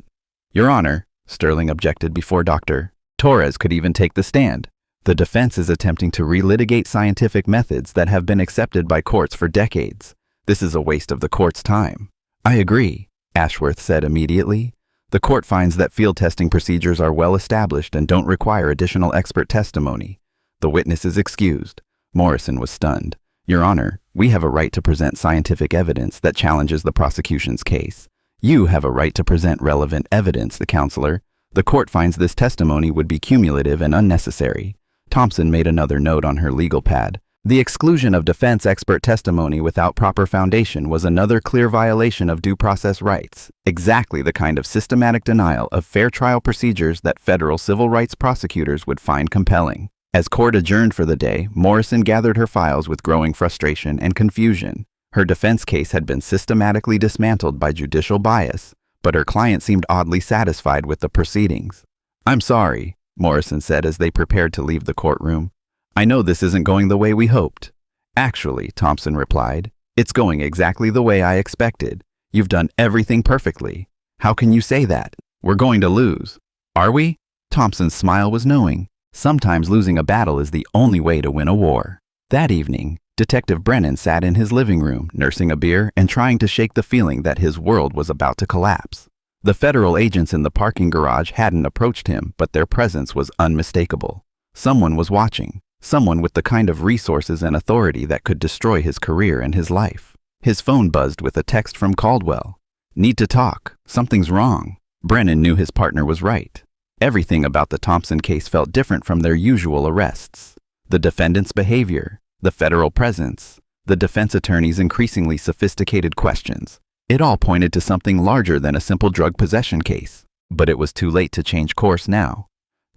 "Your Honor," Sterling objected before Dr. Torres could even take the stand, "the defense is attempting to relitigate scientific methods that have been accepted by courts for decades. This is a waste of the court's time." "I agree," Ashworth said immediately. "The court finds that field testing procedures are well established and don't require additional expert testimony." The witness is excused. Morrison was stunned. "Your Honor, we have a right to present scientific evidence that challenges the prosecution's case. You have a right to present relevant evidence, the counselor. The court finds this testimony would be cumulative and unnecessary." Thompson made another note on her legal pad. The exclusion of defense expert testimony without proper foundation was another clear violation of due process rights, exactly the kind of systematic denial of fair trial procedures that federal civil rights prosecutors would find compelling. As court adjourned for the day, Morrison gathered her files with growing frustration and confusion. Her defense case had been systematically dismantled by judicial bias, but her client seemed oddly satisfied with the proceedings. "I'm sorry," Morrison said as they prepared to leave the courtroom. "I know this isn't going the way we hoped." "Actually," Thompson replied, "it's going exactly the way I expected. You've done everything perfectly. How can you say that? We're going to lose." "Are we?" Thompson's smile was knowing. Sometimes losing a battle is the only way to win a war. That evening, Detective Brennan sat in his living room, nursing a beer and trying to shake the feeling that his world was about to collapse. The federal agents in the parking garage hadn't approached him, but their presence was unmistakable. Someone was watching, someone with the kind of resources and authority that could destroy his career and his life. His phone buzzed with a text from Caldwell. "Need to talk. Something's wrong." Brennan knew his partner was right. Everything about the Thompson case felt different from their usual arrests. The defendant's behavior, the federal presence, the defense attorney's increasingly sophisticated questions. It all pointed to something larger than a simple drug possession case. But it was too late to change course now.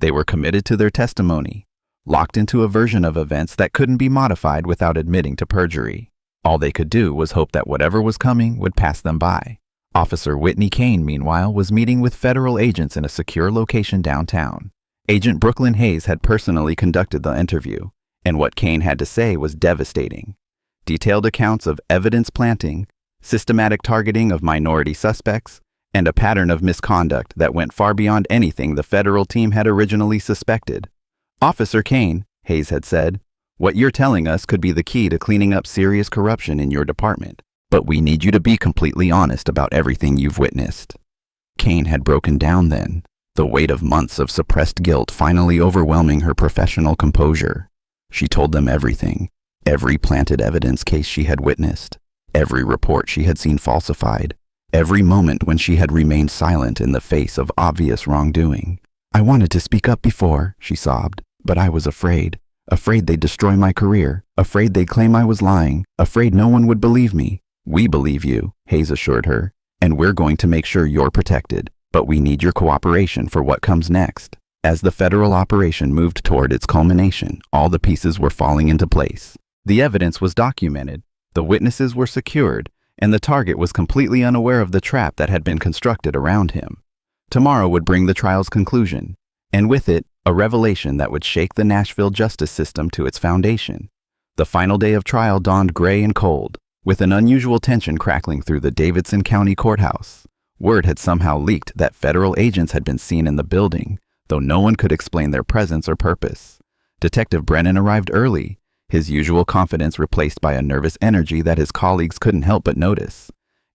They were committed to their testimony, locked into a version of events that couldn't be modified without admitting to perjury. All they could do was hope that whatever was coming would pass them by. Officer Whitney Kane, meanwhile, was meeting with federal agents in a secure location downtown. Agent Brooklyn Hayes had personally conducted the interview, and what Kane had to say was devastating. Detailed accounts of evidence planting, systematic targeting of minority suspects, and a pattern of misconduct that went far beyond anything the federal team had originally suspected. "Officer Kane," Hayes had said, "what you're telling us could be the key to cleaning up serious corruption in your department. But we need you to be completely honest about everything you've witnessed." Kane had broken down then, the weight of months of suppressed guilt finally overwhelming her professional composure. She told them everything, every planted evidence case she had witnessed, every report she had seen falsified, every moment when she had remained silent in the face of obvious wrongdoing. "I wanted to speak up before," she sobbed, "but I was afraid. Afraid they'd destroy my career, afraid they'd claim I was lying, afraid no one would believe me." "We believe you," Hayes assured her, "and we're going to make sure you're protected, but we need your cooperation for what comes next." As the federal operation moved toward its culmination, all the pieces were falling into place. The evidence was documented, the witnesses were secured, and the target was completely unaware of the trap that had been constructed around him. Tomorrow would bring the trial's conclusion, and with it, a revelation that would shake the Nashville justice system to its foundation. The final day of trial dawned gray and cold, with an unusual tension crackling through the Davidson County Courthouse. Word had somehow leaked that federal agents had been seen in the building, though no one could explain their presence or purpose. Detective Brennan arrived early, his usual confidence replaced by a nervous energy that his colleagues couldn't help but notice.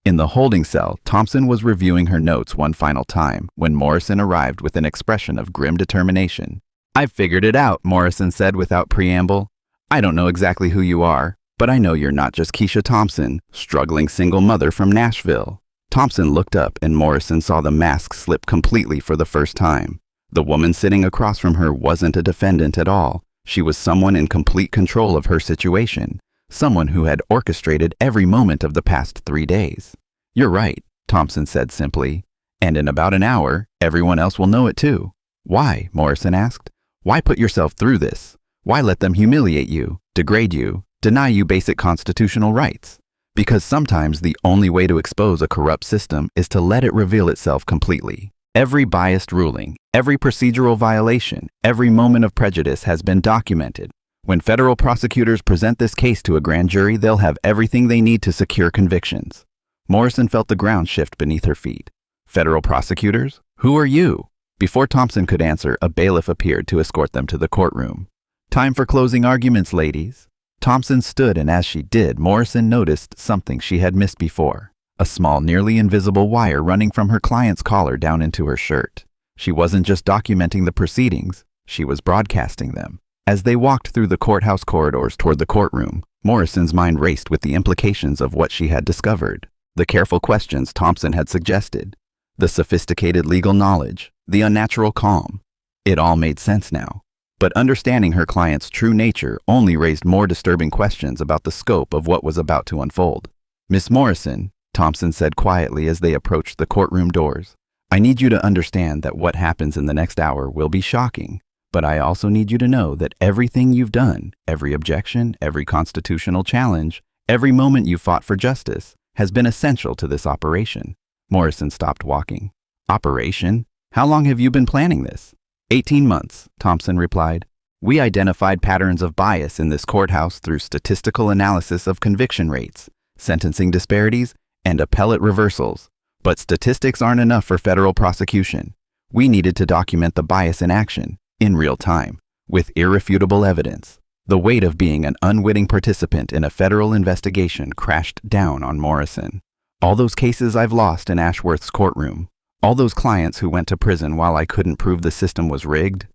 In the holding cell, Thompson was reviewing her notes one final time when Morrison arrived with an expression of grim determination. "I've figured it out," Morrison said without preamble. "I don't know exactly who you are, but I know you're not just Keisha Thompson, struggling single mother from Nashville." Thompson looked up and Morrison saw the mask slip completely for the first time. The woman sitting across from her wasn't a defendant at all. She was someone in complete control of her situation, someone who had orchestrated every moment of the past 3 days. "You're right," Thompson said simply, "and in about an hour, everyone else will know it too." "Why?" Morrison asked. "Why put yourself through this? Why let them humiliate you, degrade you, deny you basic constitutional rights?" Because sometimes the only way to expose a corrupt system is to let it reveal itself completely. Every biased ruling, every procedural violation, every moment of prejudice has been documented. When federal prosecutors present this case to a grand jury, they'll have everything they need to secure convictions. Morrison felt the ground shift beneath her feet. "Federal prosecutors? Who are you?" Before Thompson could answer, a bailiff appeared to escort them to the courtroom. "Time for closing arguments, ladies." Thompson stood, and as she did, Morrison noticed something she had missed before. A small, nearly invisible wire running from her client's collar down into her shirt. She wasn't just documenting the proceedings, she was broadcasting them. As they walked through the courthouse corridors toward the courtroom, Morrison's mind raced with the implications of what she had discovered. The careful questions Thompson had suggested, the sophisticated legal knowledge, the unnatural calm. It all made sense now. But understanding her client's true nature only raised more disturbing questions about the scope of what was about to unfold. "Miss Morrison," Thompson said quietly as they approached the courtroom doors, "I need you to understand that what happens in the next hour will be shocking, but I also need you to know that everything you've done, every objection, every constitutional challenge, Every moment you fought for justice has been essential to this operation." Morrison stopped walking. "Operation? How long have you been planning this?" 18 months, Thompson replied. "We identified patterns of bias in this courthouse through statistical analysis of conviction rates, sentencing disparities, and appellate reversals. But statistics aren't enough for federal prosecution. We needed to document the bias in action, in real time, with irrefutable evidence." The weight of being an unwitting participant in a federal investigation crashed down on Morrison. "All those cases I've lost in Ashworth's courtroom, all those clients who went to prison while I couldn't prove the system was rigged,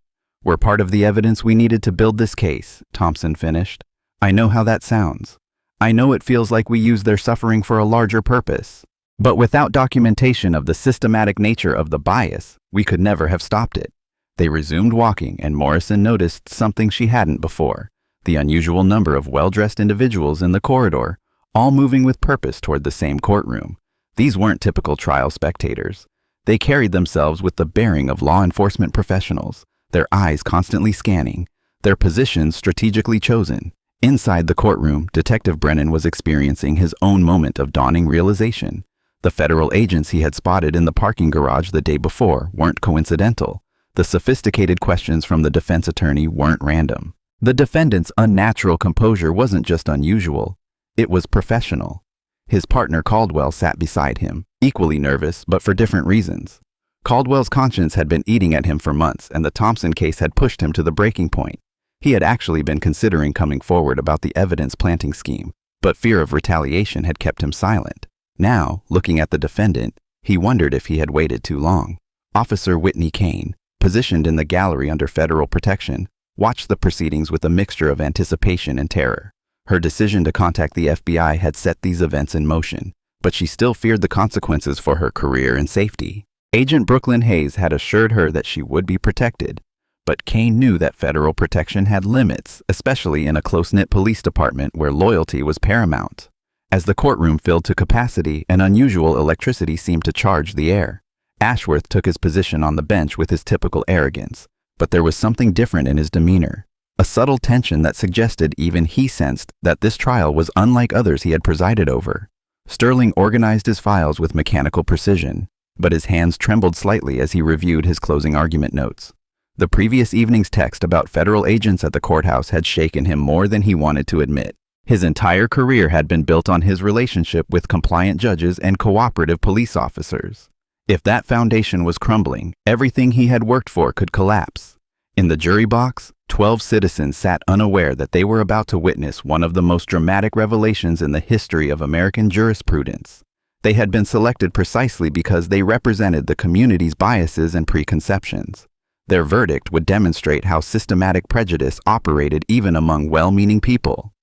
were part of the evidence we needed to build this case," Thompson finished. "I know how that sounds. I know it feels like we use their suffering for a larger purpose. But without documentation of the systematic nature of the bias, we could never have stopped it." They resumed walking, and Morrison noticed something she hadn't before: the unusual number of well-dressed individuals in the corridor, all moving with purpose toward the same courtroom. These weren't typical trial spectators. They carried themselves with the bearing of law enforcement professionals, their eyes constantly scanning, their positions strategically chosen. Inside the courtroom, Detective Brennan was experiencing his own moment of dawning realization. The federal agents he had spotted in the parking garage the day before weren't coincidental. The sophisticated questions from the defense attorney weren't random. The defendant's unnatural composure wasn't just unusual, it was professional. His partner Caldwell sat beside him, equally nervous, but for different reasons. Caldwell's conscience had been eating at him for months, and the Thompson case had pushed him to the breaking point. He had actually been considering coming forward about the evidence planting scheme, but fear of retaliation had kept him silent. Now, looking at the defendant, he wondered if he had waited too long. Officer Whitney Kane, positioned in the gallery under federal protection, watched the proceedings with a mixture of anticipation and terror. Her decision to contact the FBI had set these events in motion, but she still feared the consequences for her career and safety. Agent Brooklyn Hayes had assured her that she would be protected, but Kane knew that federal protection had limits, especially in a close-knit police department where loyalty was paramount. As the courtroom filled to capacity, an unusual electricity seemed to charge the air. Ashworth took his position on the bench with his typical arrogance, but there was something different in his demeanor, a subtle tension that suggested even he sensed that this trial was unlike others he had presided over. Sterling organized his files with mechanical precision, but his hands trembled slightly as he reviewed his closing argument notes. The previous evening's text about federal agents at the courthouse had shaken him more than he wanted to admit. His entire career had been built on his relationship with compliant judges and cooperative police officers. If that foundation was crumbling, everything he had worked for could collapse. In the jury box, 12 citizens sat unaware that they were about to witness one of the most dramatic revelations in the history of American jurisprudence. They had been selected precisely because they represented the community's biases and preconceptions. Their verdict would demonstrate how systematic prejudice operated even among well-meaning people.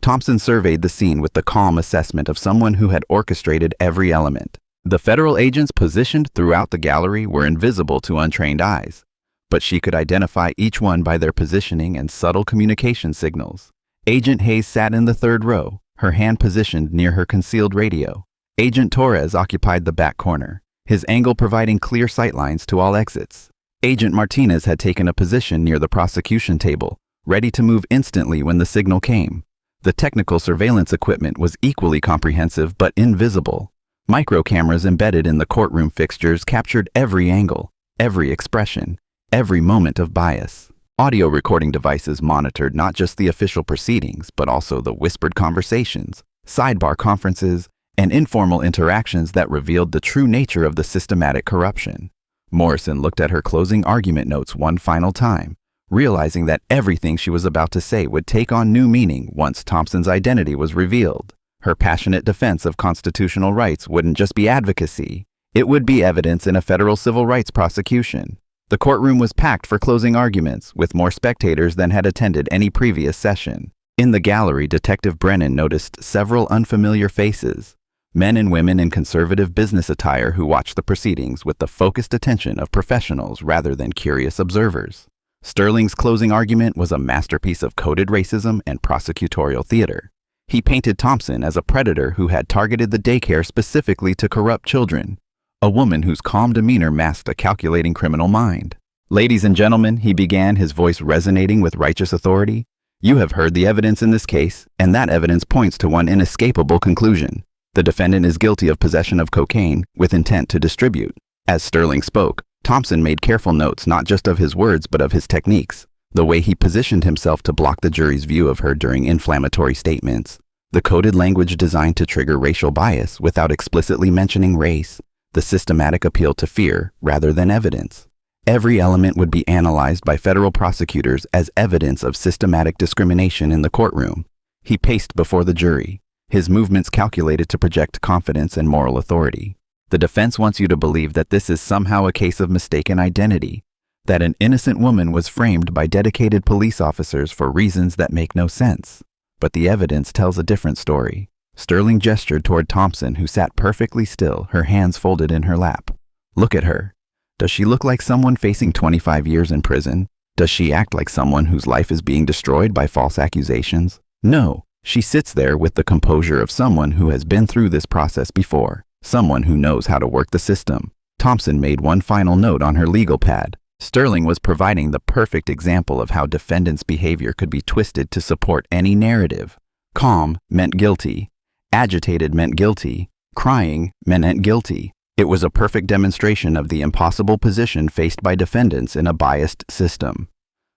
Thompson surveyed the scene with the calm assessment of someone who had orchestrated every element. The federal agents positioned throughout the gallery were invisible to untrained eyes, but she could identify each one by their positioning and subtle communication signals. Agent Hayes sat in the third row, her hand positioned near her concealed radio. Agent Torres occupied the back corner, his angle providing clear sightlines to all exits. Agent Martinez had taken a position near the prosecution table, ready to move instantly when the signal came. The technical surveillance equipment was equally comprehensive but invisible. Micro cameras embedded in the courtroom fixtures captured every angle, every expression, every moment of bias. Audio recording devices monitored not just the official proceedings, but also the whispered conversations, sidebar conferences, and informal interactions that revealed the true nature of the systematic corruption. Morrison looked at her closing argument notes one final time, realizing that everything she was about to say would take on new meaning once Thompson's identity was revealed. Her passionate defense of constitutional rights wouldn't just be advocacy, it would be evidence in a federal civil rights prosecution. The courtroom was packed for closing arguments, with more spectators than had attended any previous session. In the gallery, Detective Brennan noticed several unfamiliar faces, men and women in conservative business attire who watched the proceedings with the focused attention of professionals rather than curious observers. Sterling's closing argument was a masterpiece of coded racism and prosecutorial theater. He painted Thompson as a predator who had targeted the daycare specifically to corrupt children, a woman whose calm demeanor masked a calculating criminal mind. "Ladies and gentlemen," he began, his voice resonating with righteous authority, You have heard the evidence in this case, and that evidence points to one inescapable conclusion. The defendant is guilty of possession of cocaine with intent to distribute. As Sterling spoke, Thompson made careful notes not just of his words but of his techniques, the way he positioned himself to block the jury's view of her during inflammatory statements, the coded language designed to trigger racial bias without explicitly mentioning race, the systematic appeal to fear rather than evidence. Every element would be analyzed by federal prosecutors as evidence of systematic discrimination in the courtroom. He paced before the jury, his movements calculated to project confidence and moral authority. The defense wants you to believe that this is somehow a case of mistaken identity, that an innocent woman was framed by dedicated police officers for reasons that make no sense. But the evidence tells a different story. Sterling gestured toward Thompson, who sat perfectly still, her hands folded in her lap. Look at her. Does she look like someone facing 25 years in prison? Does she act like someone whose life is being destroyed by false accusations? No, she sits there with the composure of someone who has been through this process before, someone who knows how to work the system. Thompson made one final note on her legal pad. Sterling was providing the perfect example of how defendant's behavior could be twisted to support any narrative. Calm meant guilty. Agitated meant guilty. Crying meant guilty. It was a perfect demonstration of the impossible position faced by defendants in a biased system.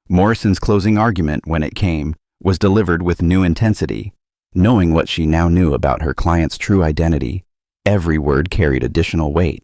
Morrison's closing argument, when it came, was delivered with new intensity. Knowing what she now knew about her client's true identity, every word carried additional weight.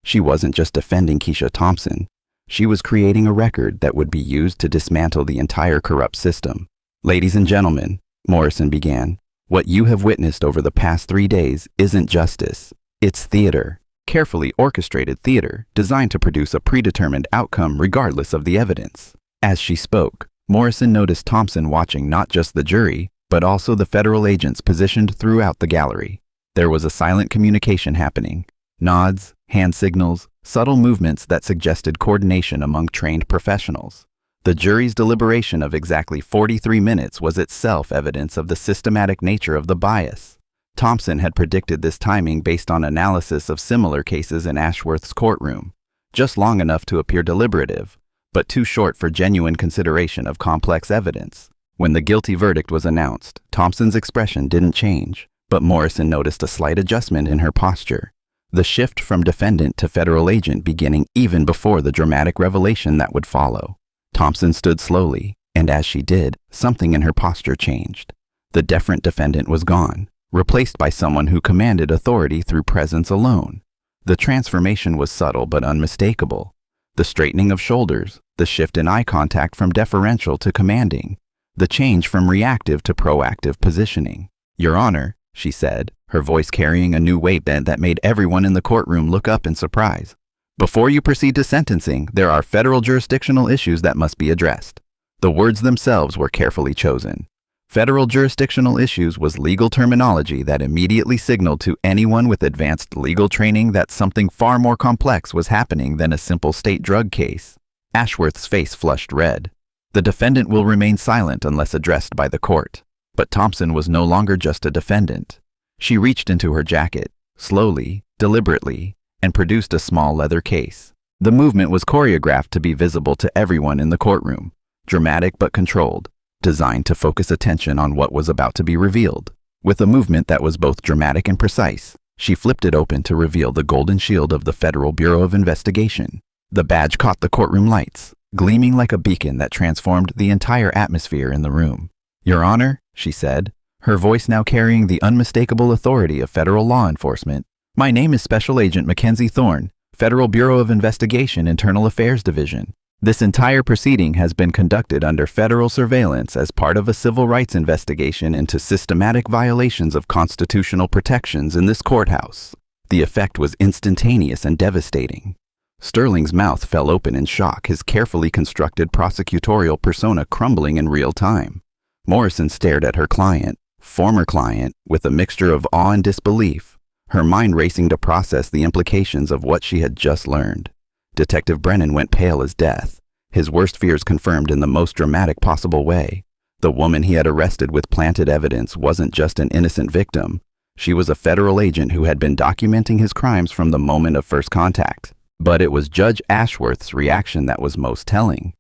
She wasn't just defending Keisha Thompson. She was creating a record that would be used to dismantle the entire corrupt system. Ladies and gentlemen, Morrison began, what you have witnessed over the past 3 days isn't justice. It's theater. Carefully orchestrated theater designed to produce a predetermined outcome regardless of the evidence. As she spoke, Morrison noticed Thompson watching not just the jury, but also the federal agents positioned throughout the gallery. There was a silent communication happening. Nods, hand signals, subtle movements that suggested coordination among trained professionals. The jury's deliberation of exactly 43 minutes was itself evidence of the systematic nature of the bias. Thompson had predicted this timing based on analysis of similar cases in Ashworth's courtroom, just long enough to appear deliberative, but too short for genuine consideration of complex evidence. When the guilty verdict was announced, Thompson's expression didn't change, but Morrison noticed a slight adjustment in her posture. The shift from defendant to federal agent beginning even before the dramatic revelation that would follow. Thompson stood slowly, and as she did, something in her posture changed. The deferent defendant was gone, replaced by someone who commanded authority through presence alone. The transformation was subtle but unmistakable. The straightening of shoulders, the shift in eye contact from deferential to commanding, the change from reactive to proactive positioning. Your Honor, she said, her voice carrying a new weight that made everyone in the courtroom look up in surprise. Before you proceed to sentencing, there are federal jurisdictional issues that must be addressed. The words themselves were carefully chosen. Federal jurisdictional issues was legal terminology that immediately signaled to anyone with advanced legal training that something far more complex was happening than a simple state drug case. Ashworth's face flushed red. The defendant will remain silent unless addressed by the court. But Thompson was no longer just a defendant. She reached into her jacket, slowly, deliberately, and produced a small leather case. The movement was choreographed to be visible to everyone in the courtroom, dramatic but controlled, designed to focus attention on what was about to be revealed. With a movement that was both dramatic and precise, she flipped it open to reveal the golden shield of the Federal Bureau of Investigation. The badge caught the courtroom lights, gleaming like a beacon that transformed the entire atmosphere in the room. Your Honor, she said, her voice now carrying the unmistakable authority of federal law enforcement. My name is Special Agent Mackenzie Thorne, Federal Bureau of Investigation, Internal Affairs Division. This entire proceeding has been conducted under federal surveillance as part of a civil rights investigation into systematic violations of constitutional protections in this courthouse. The effect was instantaneous and devastating. Sterling's mouth fell open in shock, his carefully constructed prosecutorial persona crumbling in real time. Morrison stared at her client, former client, with a mixture of awe and disbelief, her mind racing to process the implications of what she had just learned. Detective Brennan went pale as death, his worst fears confirmed in the most dramatic possible way. The woman he had arrested with planted evidence wasn't just an innocent victim. She was a federal agent who had been documenting his crimes from the moment of first contact. But it was Judge Ashworth's reaction that was most telling.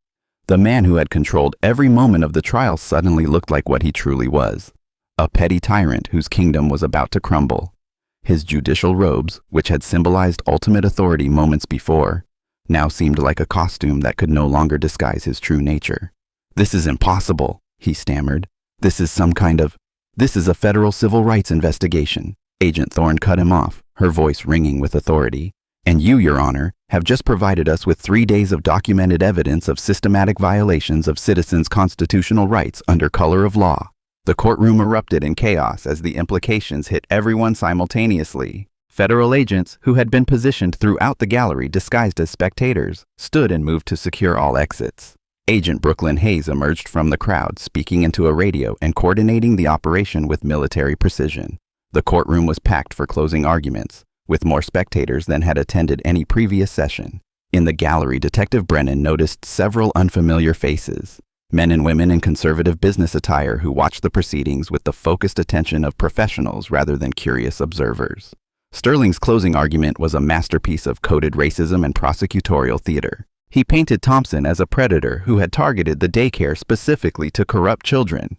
The man who had controlled every moment of the trial suddenly looked like what he truly was, a petty tyrant whose kingdom was about to crumble. His judicial robes, which had symbolized ultimate authority moments before, now seemed like a costume that could no longer disguise his true nature. "This is impossible," he stammered. This is a federal civil rights investigation." Agent Thorne cut him off, her voice ringing with authority. "And you, Your Honor, have just provided us with 3 days of documented evidence of systematic violations of citizens' constitutional rights under color of law." The courtroom erupted in chaos as the implications hit everyone simultaneously. Federal agents, who had been positioned throughout the gallery disguised as spectators, stood and moved to secure all exits. Agent Brooklyn Hayes emerged from the crowd, speaking into a radio and coordinating the operation with military precision. The courtroom was packed for closing arguments, with more spectators than had attended any previous session. In the gallery, Detective Brennan noticed several unfamiliar faces, men and women in conservative business attire who watched the proceedings with the focused attention of professionals rather than curious observers. Sterling's closing argument was a masterpiece of coded racism and prosecutorial theater. He painted Thompson as a predator who had targeted the daycare specifically to corrupt children,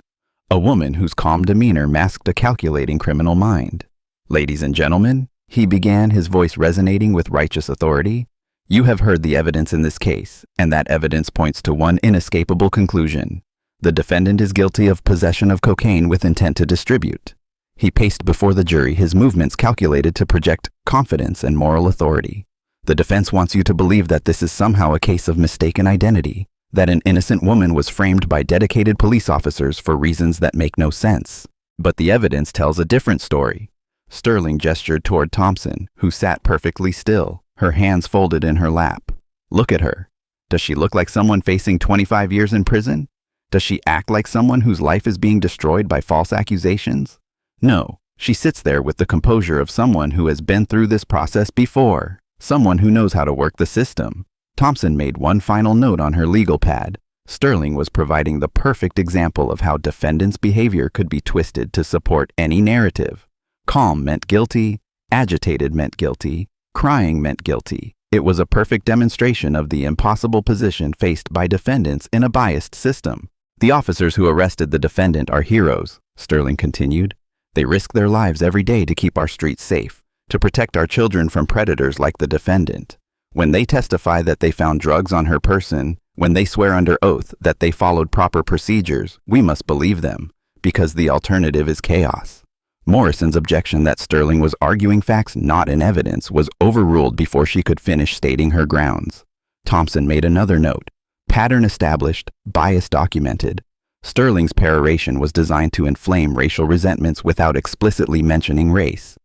a woman whose calm demeanor masked a calculating criminal mind. "Ladies and gentlemen," he began, his voice resonating with righteous authority, "you have heard the evidence in this case, and that evidence points to one inescapable conclusion. The defendant is guilty of possession of cocaine with intent to distribute." He paced before the jury, his movements calculated to project confidence and moral authority. "The defense wants you to believe that this is somehow a case of mistaken identity, that an innocent woman was framed by dedicated police officers for reasons that make no sense. But the evidence tells a different story." Sterling gestured toward Thompson, who sat perfectly still, her hands folded in her lap. "Look at her. Does she look like someone facing 25 years in prison? Does she act like someone whose life is being destroyed by false accusations? No, she sits there with the composure of someone who has been through this process before, someone who knows how to work the system." Thompson made one final note on her legal pad. Sterling was providing the perfect example of how defendants' behavior could be twisted to support any narrative. Calm meant guilty, agitated meant guilty, crying meant guilty. It was a perfect demonstration of the impossible position faced by defendants in a biased system. "The officers who arrested the defendant are heroes," Sterling continued. "They risk their lives every day to keep our streets safe, to protect our children from predators like the defendant. When they testify that they found drugs on her person, when they swear under oath that they followed proper procedures, we must believe them, because the alternative is chaos." Morrison's objection that Sterling was arguing facts not in evidence was overruled before she could finish stating her grounds. Thompson made another note. Pattern established, bias documented. Sterling's peroration was designed to inflame racial resentments without explicitly mentioning race.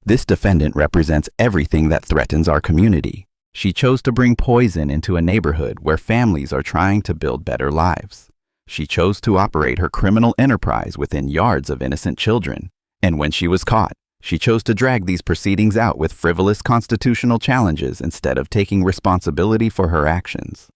This defendant represents everything that threatens our community. She chose to bring poison into a neighborhood where families are trying to build better lives. She chose to operate her criminal enterprise within yards of innocent children. And when she was caught, she chose to drag these proceedings out with frivolous constitutional challenges instead of taking responsibility for her actions.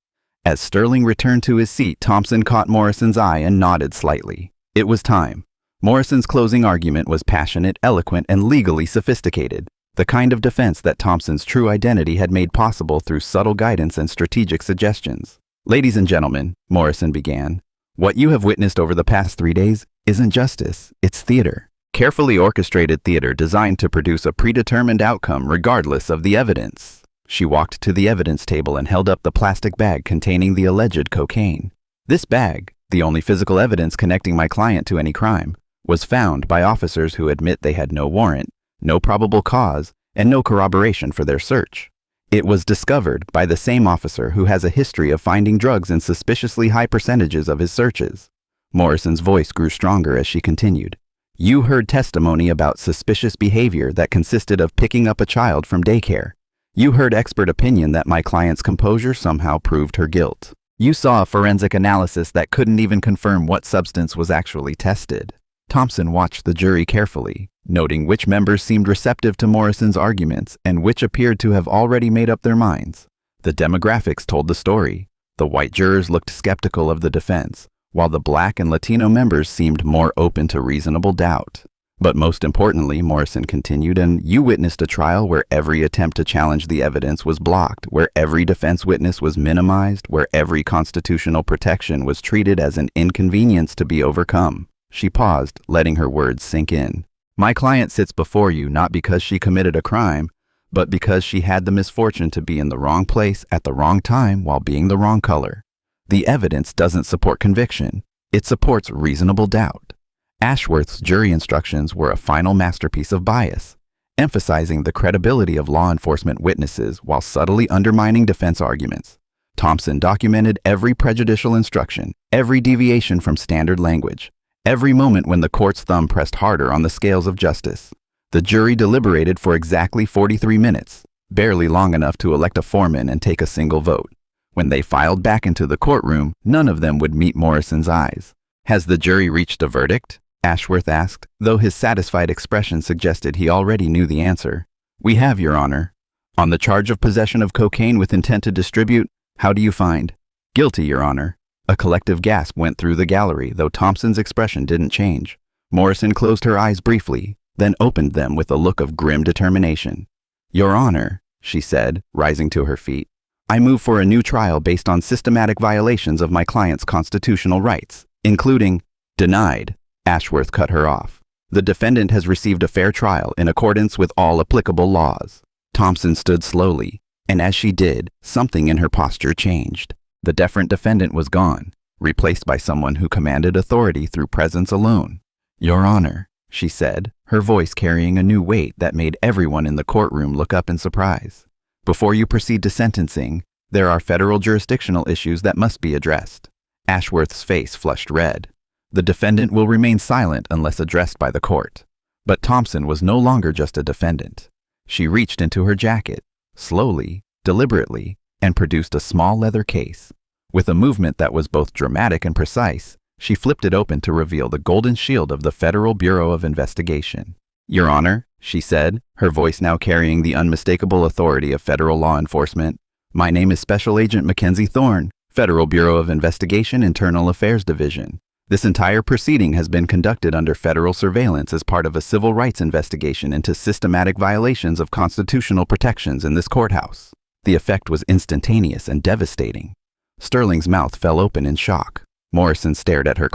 As Sterling returned to his seat, Thompson caught Morrison's eye and nodded slightly. It was time. Morrison's closing argument was passionate, eloquent, and legally sophisticated, the kind of defense that Thompson's true identity had made possible through subtle guidance and strategic suggestions. "Ladies and gentlemen," Morrison began, "what you have witnessed over the past 3 days isn't justice, it's theater. Carefully orchestrated theater designed to produce a predetermined outcome regardless of the evidence." She walked to the evidence table and held up the plastic bag containing the alleged cocaine. "This bag, the only physical evidence connecting my client to any crime, was found by officers who admit they had no warrant, no probable cause, and no corroboration for their search. It was discovered by the same officer who has a history of finding drugs in suspiciously high percentages of his searches." Morrison's voice grew stronger as she continued. "You heard testimony about suspicious behavior that consisted of picking up a child from daycare. You heard expert opinion that my client's composure somehow proved her guilt. You saw a forensic analysis that couldn't even confirm what substance was actually tested." Thompson watched the jury carefully, noting which members seemed receptive to Morrison's arguments and which appeared to have already made up their minds. The demographics told the story. The white jurors looked skeptical of the defense, while the Black and Latino members seemed more open to reasonable doubt. But most importantly, Morrison continued, and you witnessed a trial where every attempt to challenge the evidence was blocked, where every defense witness was minimized, where every constitutional protection was treated as an inconvenience to be overcome. She paused, letting her words sink in. My client sits before you not because she committed a crime, but because she had the misfortune to be in the wrong place at the wrong time while being the wrong color. The evidence doesn't support conviction. It supports reasonable doubt. Ashworth's jury instructions were a final masterpiece of bias, emphasizing the credibility of law enforcement witnesses while subtly undermining defense arguments. Thompson documented every prejudicial instruction, every deviation from standard language, every moment when the court's thumb pressed harder on the scales of justice. The jury deliberated for exactly 43 minutes, barely long enough to elect a foreman and take a single vote. When they filed back into the courtroom, none of them would meet Morrison's eyes. Has the jury reached a verdict? Ashworth asked, though his satisfied expression suggested he already knew the answer. We have, Your Honor. On the charge of possession of cocaine with intent to distribute, how do you find? Guilty, Your Honor. A collective gasp went through the gallery, though Thompson's expression didn't change. Morrison closed her eyes briefly, then opened them with a look of grim determination. Your Honor, she said, rising to her feet, I move for a new trial based on systematic violations of my client's constitutional rights, including denied. Ashworth cut her off. The defendant has received a fair trial in accordance with all applicable laws. Thompson stood slowly, and as she did, something in her posture changed. The deferent defendant was gone, replaced by someone who commanded authority through presence alone. Your Honor, she said, her voice carrying a new weight that made everyone in the courtroom look up in surprise. Before you proceed to sentencing, there are federal jurisdictional issues that must be addressed. Ashworth's face flushed red. The defendant will remain silent unless addressed by the court. But Thompson was no longer just a defendant. She reached into her jacket, slowly, deliberately, and produced a small leather case. With a movement that was both dramatic and precise, she flipped it open to reveal the golden shield of the Federal Bureau of Investigation. Your Honor, she said, her voice now carrying the unmistakable authority of federal law enforcement, my name is Special Agent Mackenzie Thorne, Federal Bureau of Investigation, Internal Affairs Division. This entire proceeding has been conducted under federal surveillance as part of a civil rights investigation into systematic violations of constitutional protections in this courthouse. The effect was instantaneous and devastating. Sterling's mouth fell open in shock. Morrison stared at her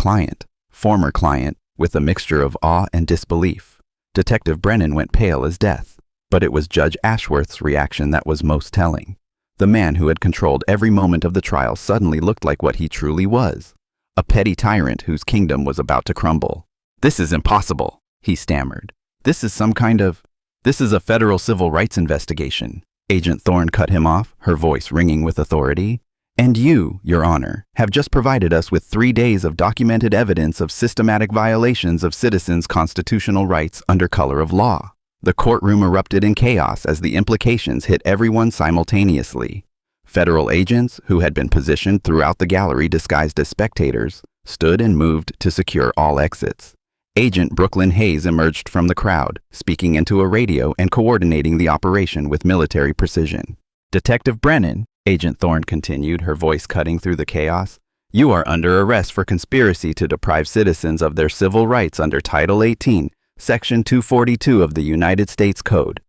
former client, with a mixture of awe and disbelief. Detective Brennan went pale as death, but it was Judge Ashworth's reaction that was most telling. The man who had controlled every moment of the trial suddenly looked like what he truly was. A petty tyrant whose kingdom was about to crumble. This is impossible, he stammered. This is a federal civil rights investigation. Agent Thorne cut him off, her voice ringing with authority. And you, Your Honor, have just provided us with 3 days of documented evidence of systematic violations of citizens' constitutional rights under color of law. The courtroom erupted in chaos as the implications hit everyone simultaneously. Federal agents, who had been positioned throughout the gallery disguised as spectators, stood and moved to secure all exits. Agent Brooklyn Hayes emerged from the crowd, speaking into a radio and coordinating the operation with military precision. Detective Brennan, Agent Thorne continued, her voice cutting through the chaos, you are under arrest for conspiracy to deprive citizens of their civil rights under Title 18, Section 242 of the United States Code.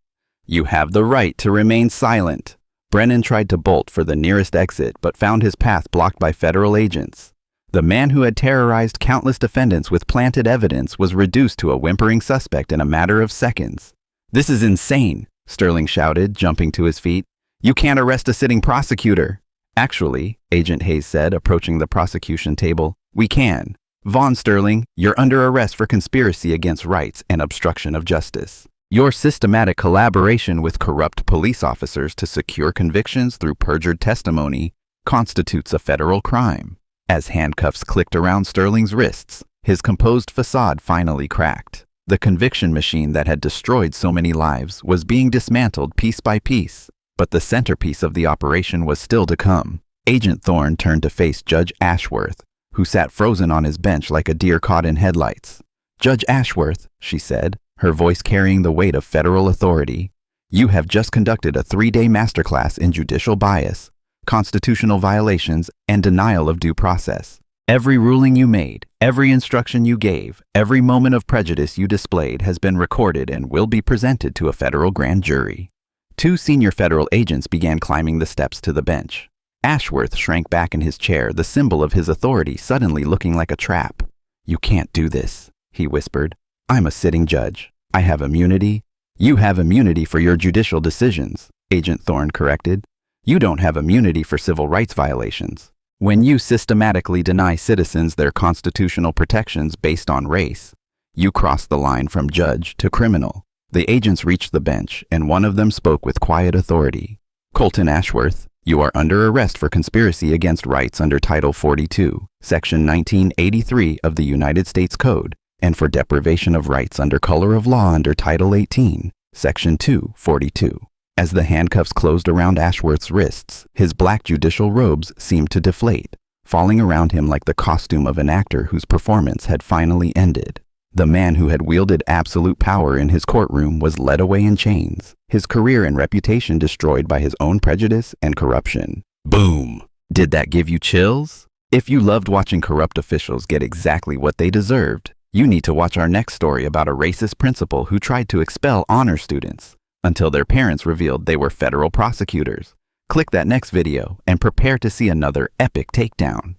You have the right to remain silent. Brennan tried to bolt for the nearest exit but found his path blocked by federal agents. The man who had terrorized countless defendants with planted evidence was reduced to a whimpering suspect in a matter of seconds. This is insane, Sterling shouted, jumping to his feet. You can't arrest a sitting prosecutor. Actually, Agent Hayes said, approaching the prosecution table, we can. Von Sterling, you're under arrest for conspiracy against rights and obstruction of justice. Your systematic collaboration with corrupt police officers to secure convictions through perjured testimony constitutes a federal crime. As handcuffs clicked around Sterling's wrists, his composed facade finally cracked. The conviction machine that had destroyed so many lives was being dismantled piece by piece, but the centerpiece of the operation was still to come. Agent Thorne turned to face Judge Ashworth, who sat frozen on his bench like a deer caught in headlights. Judge Ashworth, she said, her voice carrying the weight of federal authority, you have just conducted a 3-day masterclass in judicial bias, constitutional violations, and denial of due process. Every ruling you made, every instruction you gave, every moment of prejudice you displayed has been recorded and will be presented to a federal grand jury. Two senior federal agents began climbing the steps to the bench. Ashworth shrank back in his chair, the symbol of his authority suddenly looking like a trap. "You can't do this," he whispered. "I'm a sitting judge. I have immunity." "You have immunity for your judicial decisions," Agent Thorne corrected. "You don't have immunity for civil rights violations. When you systematically deny citizens their constitutional protections based on race, you cross the line from judge to criminal." The agents reached the bench, and one of them spoke with quiet authority. "Colton Ashworth, you are under arrest for conspiracy against rights under Title 42, Section 1983 of the United States Code, and for deprivation of rights under color of law under Title 18, Section 242. As the handcuffs closed around Ashworth's wrists, his black judicial robes seemed to deflate, falling around him like the costume of an actor whose performance had finally ended. The man who had wielded absolute power in his courtroom was led away in chains, his career and reputation destroyed by his own prejudice and corruption. Boom! Did that give you chills? If you loved watching corrupt officials get exactly what they deserved, you need to watch our next story about a racist principal who tried to expel honor students until their parents revealed they were federal prosecutors. Click that next video and prepare to see another epic takedown.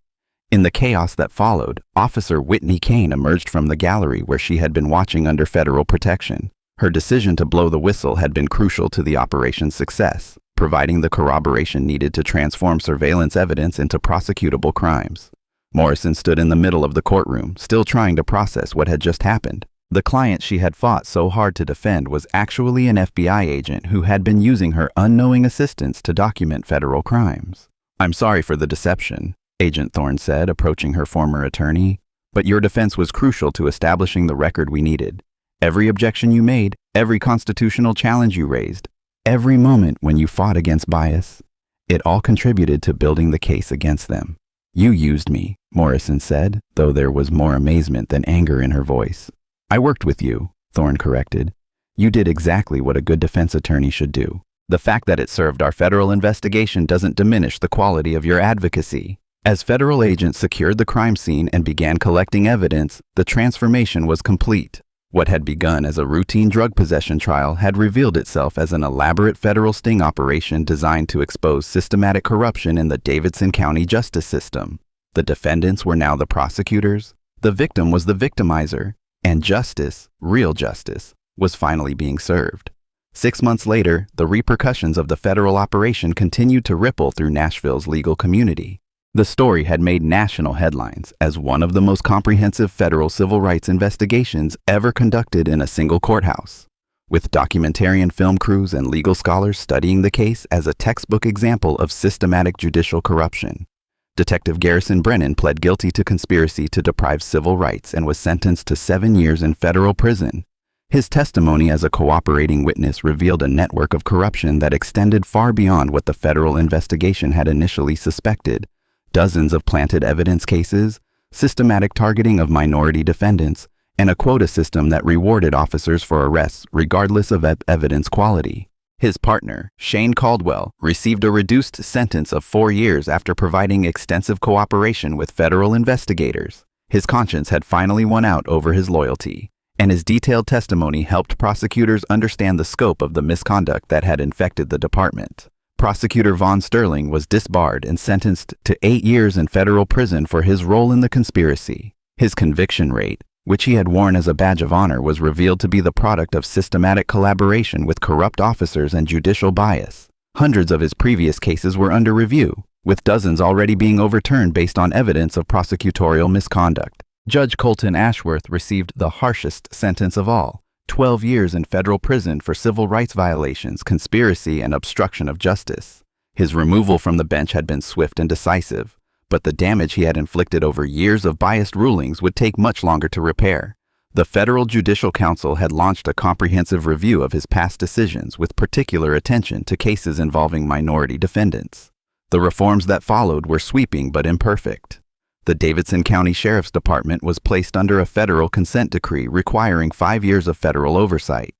In the chaos that followed, Officer Whitney Kane emerged from the gallery where she had been watching under federal protection. Her decision to blow the whistle had been crucial to the operation's success, providing the corroboration needed to transform surveillance evidence into prosecutable crimes. Morrison stood in the middle of the courtroom, still trying to process what had just happened. The client she had fought so hard to defend was actually an FBI agent who had been using her unknowing assistance to document federal crimes. "I'm sorry for the deception," Agent Thorne said, approaching her former attorney, "but your defense was crucial to establishing the record we needed. Every objection you made, every constitutional challenge you raised, every moment when you fought against bias, it all contributed to building the case against them." "You used me," Morrison said, though there was more amazement than anger in her voice. "I worked with you," Thorne corrected. "You did exactly what a good defense attorney should do. The fact that it served our federal investigation doesn't diminish the quality of your advocacy." As federal agents secured the crime scene and began collecting evidence, the transformation was complete. What had begun as a routine drug possession trial had revealed itself as an elaborate federal sting operation designed to expose systematic corruption in the Davidson County justice system. The defendants were now the prosecutors, the victim was the victimizer, and justice, real justice, was finally being served. 6 months later, the repercussions of the federal operation continued to ripple through Nashville's legal community. The story had made national headlines as one of the most comprehensive federal civil rights investigations ever conducted in a single courthouse, with documentarian film crews and legal scholars studying the case as a textbook example of systematic judicial corruption. Detective Garrison Brennan pled guilty to conspiracy to deprive civil rights and was sentenced to 7 years in federal prison. His testimony as a cooperating witness revealed a network of corruption that extended far beyond what the federal investigation had initially suspected. Dozens of planted evidence cases, systematic targeting of minority defendants, and a quota system that rewarded officers for arrests regardless of evidence quality. His partner, Shane Caldwell, received a reduced sentence of 4 years after providing extensive cooperation with federal investigators. His conscience had finally won out over his loyalty, and his detailed testimony helped prosecutors understand the scope of the misconduct that had infected the department. Prosecutor Von Sterling was disbarred and sentenced to 8 years in federal prison for his role in the conspiracy. His conviction rate, which he had worn as a badge of honor, was revealed to be the product of systematic collaboration with corrupt officers and judicial bias. Hundreds of his previous cases were under review, with dozens already being overturned based on evidence of prosecutorial misconduct. Judge Colton Ashworth received the harshest sentence of all, 12 years in federal prison for civil rights violations, conspiracy, and obstruction of justice. His removal from the bench had been swift and decisive, but the damage he had inflicted over years of biased rulings would take much longer to repair. The Federal Judicial Council had launched a comprehensive review of his past decisions with particular attention to cases involving minority defendants. The reforms that followed were sweeping but imperfect. The Davidson County Sheriff's Department was placed under a federal consent decree requiring 5 years of federal oversight.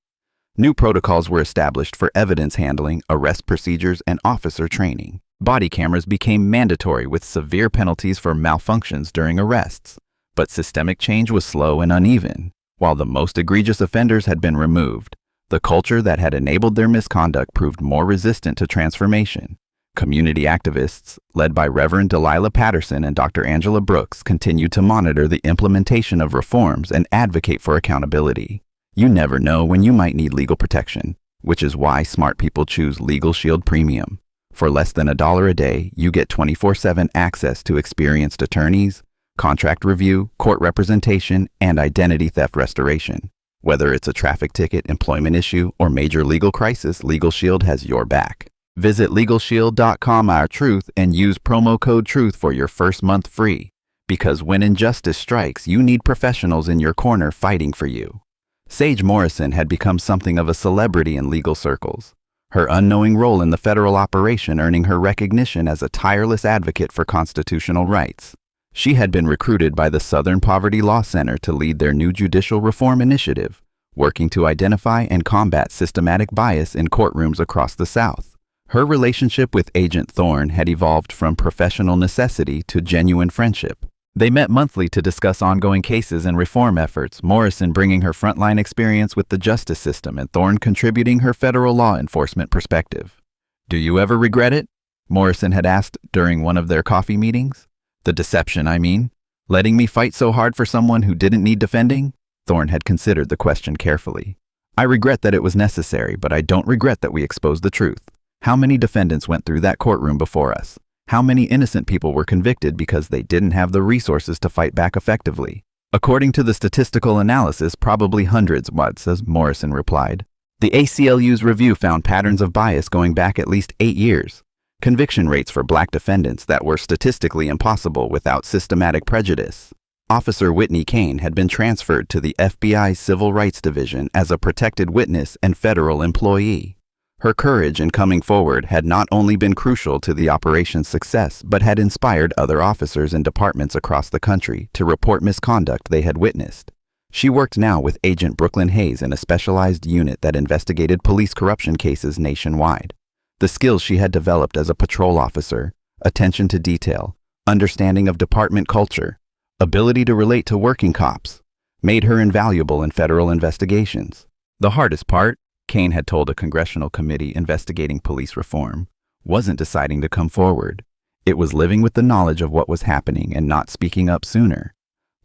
New protocols were established for evidence handling, arrest procedures, and officer training. Body cameras became mandatory with severe penalties for malfunctions during arrests. But systemic change was slow and uneven. While the most egregious offenders had been removed, the culture that had enabled their misconduct proved more resistant to transformation. Community activists, led by Reverend Delilah Patterson and Dr. Angela Brooks, continued to monitor the implementation of reforms and advocate for accountability. You never know when you might need legal protection, which is why smart people choose Legal Shield Premium. For less than $1 a day, you get 24/7 access to experienced attorneys, contract review, court representation, and identity theft restoration. Whether it's a traffic ticket, employment issue, or major legal crisis, Legal Shield has your back. Visit LegalShield.com Our Truth and use promo code TRUTH for your first month free. Because when injustice strikes, you need professionals in your corner fighting for you. Sage Morrison had become something of a celebrity in legal circles, her unknowing role in the federal operation earning her recognition as a tireless advocate for constitutional rights. She had been recruited by the Southern Poverty Law Center to lead their new judicial reform initiative, working to identify and combat systematic bias in courtrooms across the South. Her relationship with Agent Thorne had evolved from professional necessity to genuine friendship. They met monthly to discuss ongoing cases and reform efforts, Morrison bringing her frontline experience with the justice system and Thorne contributing her federal law enforcement perspective. "Do you ever regret it?" Morrison had asked during one of their coffee meetings. "The deception, I mean. Letting me fight so hard for someone who didn't need defending?" Thorne had considered the question carefully. "I regret that it was necessary, but I don't regret that we exposed the truth. How many defendants went through that courtroom before us? How many innocent people were convicted because they didn't have the resources to fight back effectively?" "According to the statistical analysis, probably hundreds," Watts, Morrison replied. "The ACLU's review found patterns of bias going back at least 8 years. Conviction rates for black defendants that were statistically impossible without systematic prejudice." Officer Whitney Kane had been transferred to the FBI's Civil Rights Division as a protected witness and federal employee. Her courage in coming forward had not only been crucial to the operation's success, but had inspired other officers and departments across the country to report misconduct they had witnessed. She worked now with Agent Brooklyn Hayes in a specialized unit that investigated police corruption cases nationwide. The skills she had developed as a patrol officer, attention to detail, understanding of department culture, ability to relate to working cops, made her invaluable in federal investigations. The hardest part, Kane had told a congressional committee investigating police reform, wasn't deciding to come forward. It was living with the knowledge of what was happening and not speaking up sooner.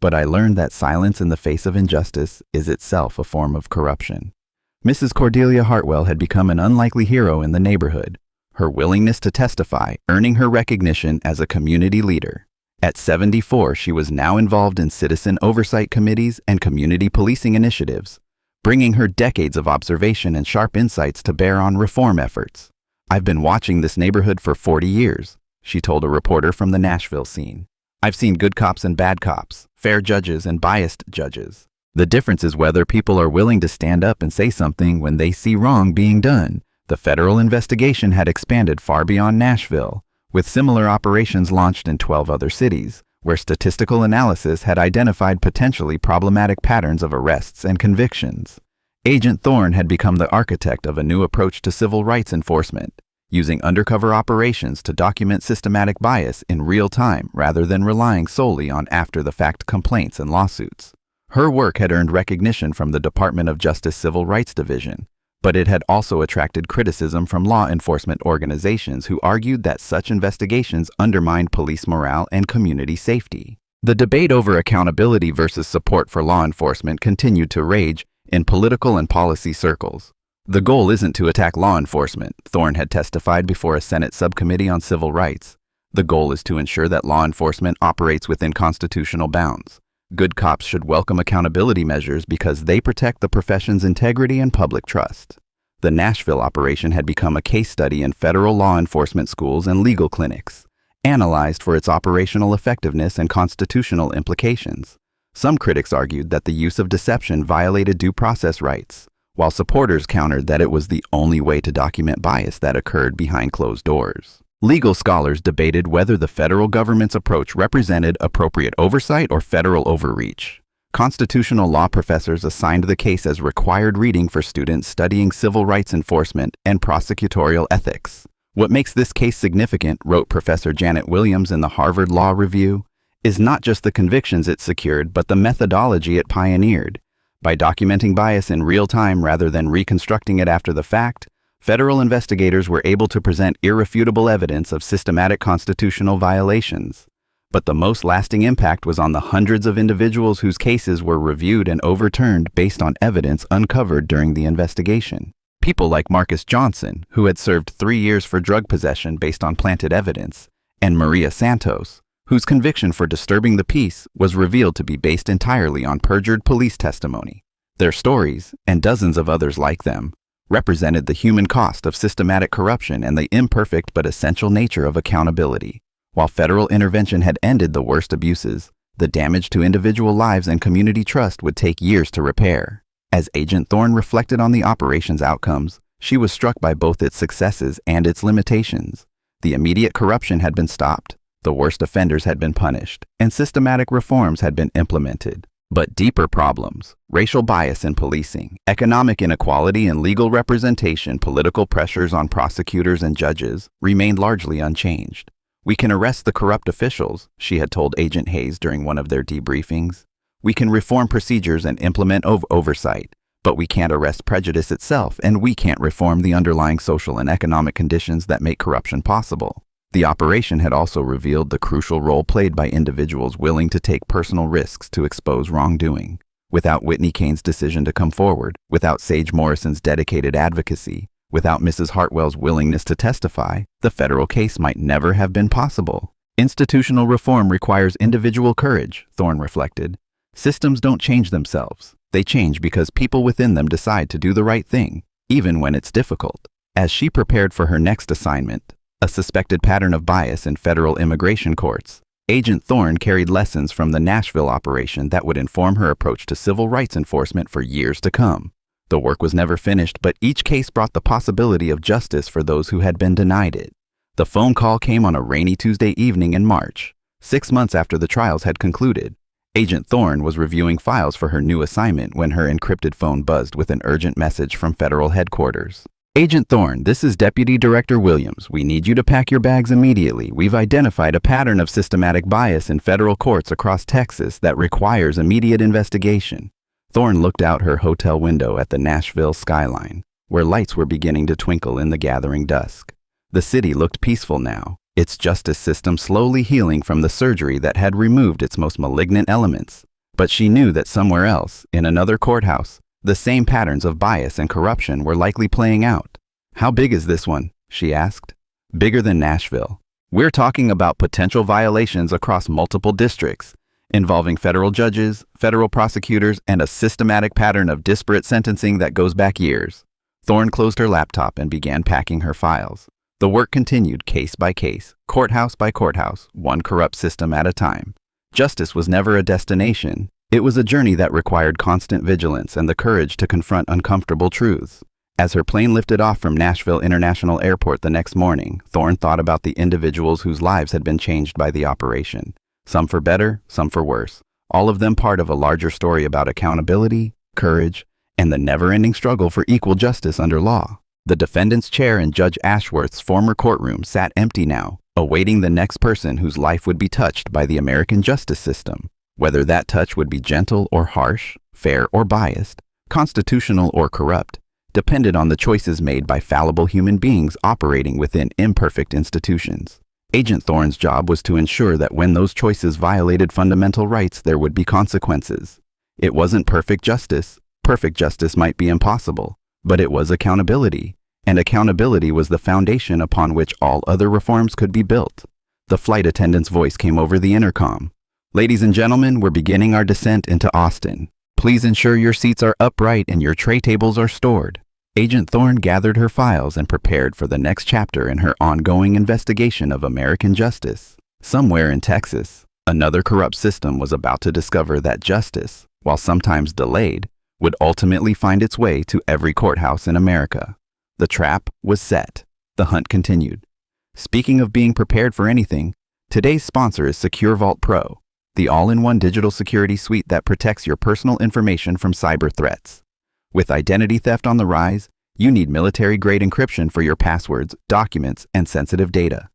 "But I learned that silence in the face of injustice is itself a form of corruption." Mrs. Cordelia Hartwell had become an unlikely hero in the neighborhood, her willingness to testify earning her recognition as a community leader. At 74, she was now involved in citizen oversight committees and community policing initiatives, bringing her decades of observation and sharp insights to bear on reform efforts. "I've been watching this neighborhood for 40 years, she told a reporter from the Nashville scene. "I've seen good cops and bad cops, fair judges and biased judges. The difference is whether people are willing to stand up and say something when they see wrong being done." The federal investigation had expanded far beyond Nashville, with similar operations launched in 12 other cities, where statistical analysis had identified potentially problematic patterns of arrests and convictions. Agent Thorne had become the architect of a new approach to civil rights enforcement, using undercover operations to document systematic bias in real time rather than relying solely on after-the-fact complaints and lawsuits. Her work had earned recognition from the Department of Justice Civil Rights Division, but it had also attracted criticism from law enforcement organizations who argued that such investigations undermined police morale and community safety. The debate over accountability versus support for law enforcement continued to rage in political and policy circles. "The goal isn't to attack law enforcement," Thorne had testified before a Senate subcommittee on civil rights. "The goal is to ensure that law enforcement operates within constitutional bounds. Good cops should welcome accountability measures because they protect the profession's integrity and public trust." The Nashville operation had become a case study in federal law enforcement schools and legal clinics, analyzed for its operational effectiveness and constitutional implications. Some critics argued that the use of deception violated due process rights, while supporters countered that it was the only way to document bias that occurred behind closed doors. Legal scholars debated whether the federal government's approach represented appropriate oversight or federal overreach. Constitutional law professors assigned the case as required reading for students studying civil rights enforcement and prosecutorial ethics. What makes this case significant, wrote Professor Janet Williams in the Harvard Law Review, is not just the convictions it secured, but the methodology it pioneered. By documenting bias in real time rather than reconstructing it after the fact, federal investigators were able to present irrefutable evidence of systematic constitutional violations. But the most lasting impact was on the hundreds of individuals whose cases were reviewed and overturned based on evidence uncovered during the investigation. People like Marcus Johnson, who had served 3 years for drug possession based on planted evidence, and Maria Santos, whose conviction for disturbing the peace was revealed to be based entirely on perjured police testimony. Their stories, and dozens of others like them, represented the human cost of systematic corruption and the imperfect but essential nature of accountability. While federal intervention had ended the worst abuses, the damage to individual lives and community trust would take years to repair. As Agent Thorne reflected on the operation's outcomes, she was struck by both its successes and its limitations. The immediate corruption had been stopped, the worst offenders had been punished, and systematic reforms had been implemented. But deeper problems, racial bias in policing, economic inequality in legal representation, political pressures on prosecutors and judges, remained largely unchanged. "We can arrest the corrupt officials," she had told Agent Hayes during one of their debriefings. "We can reform procedures and implement oversight, but we can't arrest prejudice itself, and we can't reform the underlying social and economic conditions that make corruption possible." The operation had also revealed the crucial role played by individuals willing to take personal risks to expose wrongdoing. Without Whitney Kane's decision to come forward, without Sage Morrison's dedicated advocacy, without Mrs. Hartwell's willingness to testify, the federal case might never have been possible. Institutional reform requires individual courage, Thorne reflected. Systems don't change themselves. They change because people within them decide to do the right thing, even when it's difficult. As she prepared for her next assignment, a suspected pattern of bias in federal immigration courts, Agent Thorne carried lessons from the Nashville operation that would inform her approach to civil rights enforcement for years to come. The work was never finished, but each case brought the possibility of justice for those who had been denied it. The phone call came on a rainy Tuesday evening in March, 6 months after the trials had concluded. Agent Thorne was reviewing files for her new assignment when her encrypted phone buzzed with an urgent message from federal headquarters. "Agent Thorne, this is Deputy Director Williams. We need you to pack your bags immediately. We've identified a pattern of systematic bias in federal courts across Texas that requires immediate investigation." Thorne looked out her hotel window at the Nashville skyline, where lights were beginning to twinkle in the gathering dusk. The city looked peaceful now, its justice system slowly healing from the surgery that had removed its most malignant elements. But she knew that somewhere else, in another courthouse, the same patterns of bias and corruption were likely playing out. "How big is this one?" she asked. "Bigger than Nashville. We're talking about potential violations across multiple districts, involving federal judges, federal prosecutors, and a systematic pattern of disparate sentencing that goes back years." Thorne closed her laptop and began packing her files. The work continued case by case, courthouse by courthouse, one corrupt system at a time. Justice was never a destination. It was a journey that required constant vigilance and the courage to confront uncomfortable truths. As her plane lifted off from Nashville International Airport the next morning, Thorne thought about the individuals whose lives had been changed by the operation. Some for better, some for worse. All of them part of a larger story about accountability, courage, and the never-ending struggle for equal justice under law. The defendant's chair in Judge Ashworth's former courtroom sat empty now, awaiting the next person whose life would be touched by the American justice system. Whether that touch would be gentle or harsh, fair or biased, constitutional or corrupt, depended on the choices made by fallible human beings operating within imperfect institutions. Agent Thorne's job was to ensure that when those choices violated fundamental rights, there would be consequences. It wasn't perfect justice. Perfect justice might be impossible, but it was accountability, and accountability was the foundation upon which all other reforms could be built. The flight attendant's voice came over the intercom. "Ladies and gentlemen, we're beginning our descent into Austin. Please ensure your seats are upright and your tray tables are stored." Agent Thorne gathered her files and prepared for the next chapter in her ongoing investigation of American justice. Somewhere in Texas, another corrupt system was about to discover that justice, while sometimes delayed, would ultimately find its way to every courthouse in America. The trap was set. The hunt continued. Speaking of being prepared for anything, today's sponsor is Secure Vault Pro. the all-in-one digital security suite that protects your personal information from cyber threats. With identity theft on the rise, you need military-grade encryption for your passwords, documents, and sensitive data.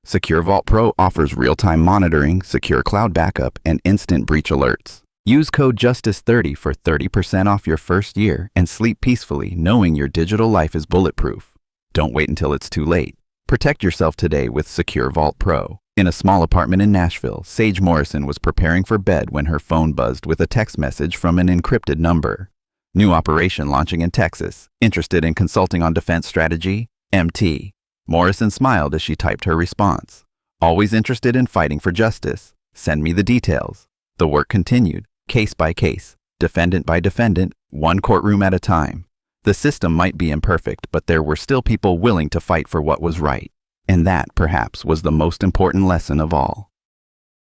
Secure Vault Pro offers real-time monitoring, secure cloud backup, and instant breach alerts. Use code JUSTICE30 for 30% off your first year and sleep peacefully knowing your digital life is bulletproof. Don't wait until it's too late. Protect yourself today with Secure Vault Pro. In a small apartment in Nashville, Sage Morrison was preparing for bed when her phone buzzed with a text message from an encrypted number. New operation launching in Texas. Interested in consulting on defense strategy? MT. Morrison smiled as she typed her response. Always interested in fighting for justice? Send me the details. The work continued, case by case, defendant by defendant, one courtroom at a time. The system might be imperfect, but there were still people willing to fight for what was right. And that, perhaps, was the most important lesson of all.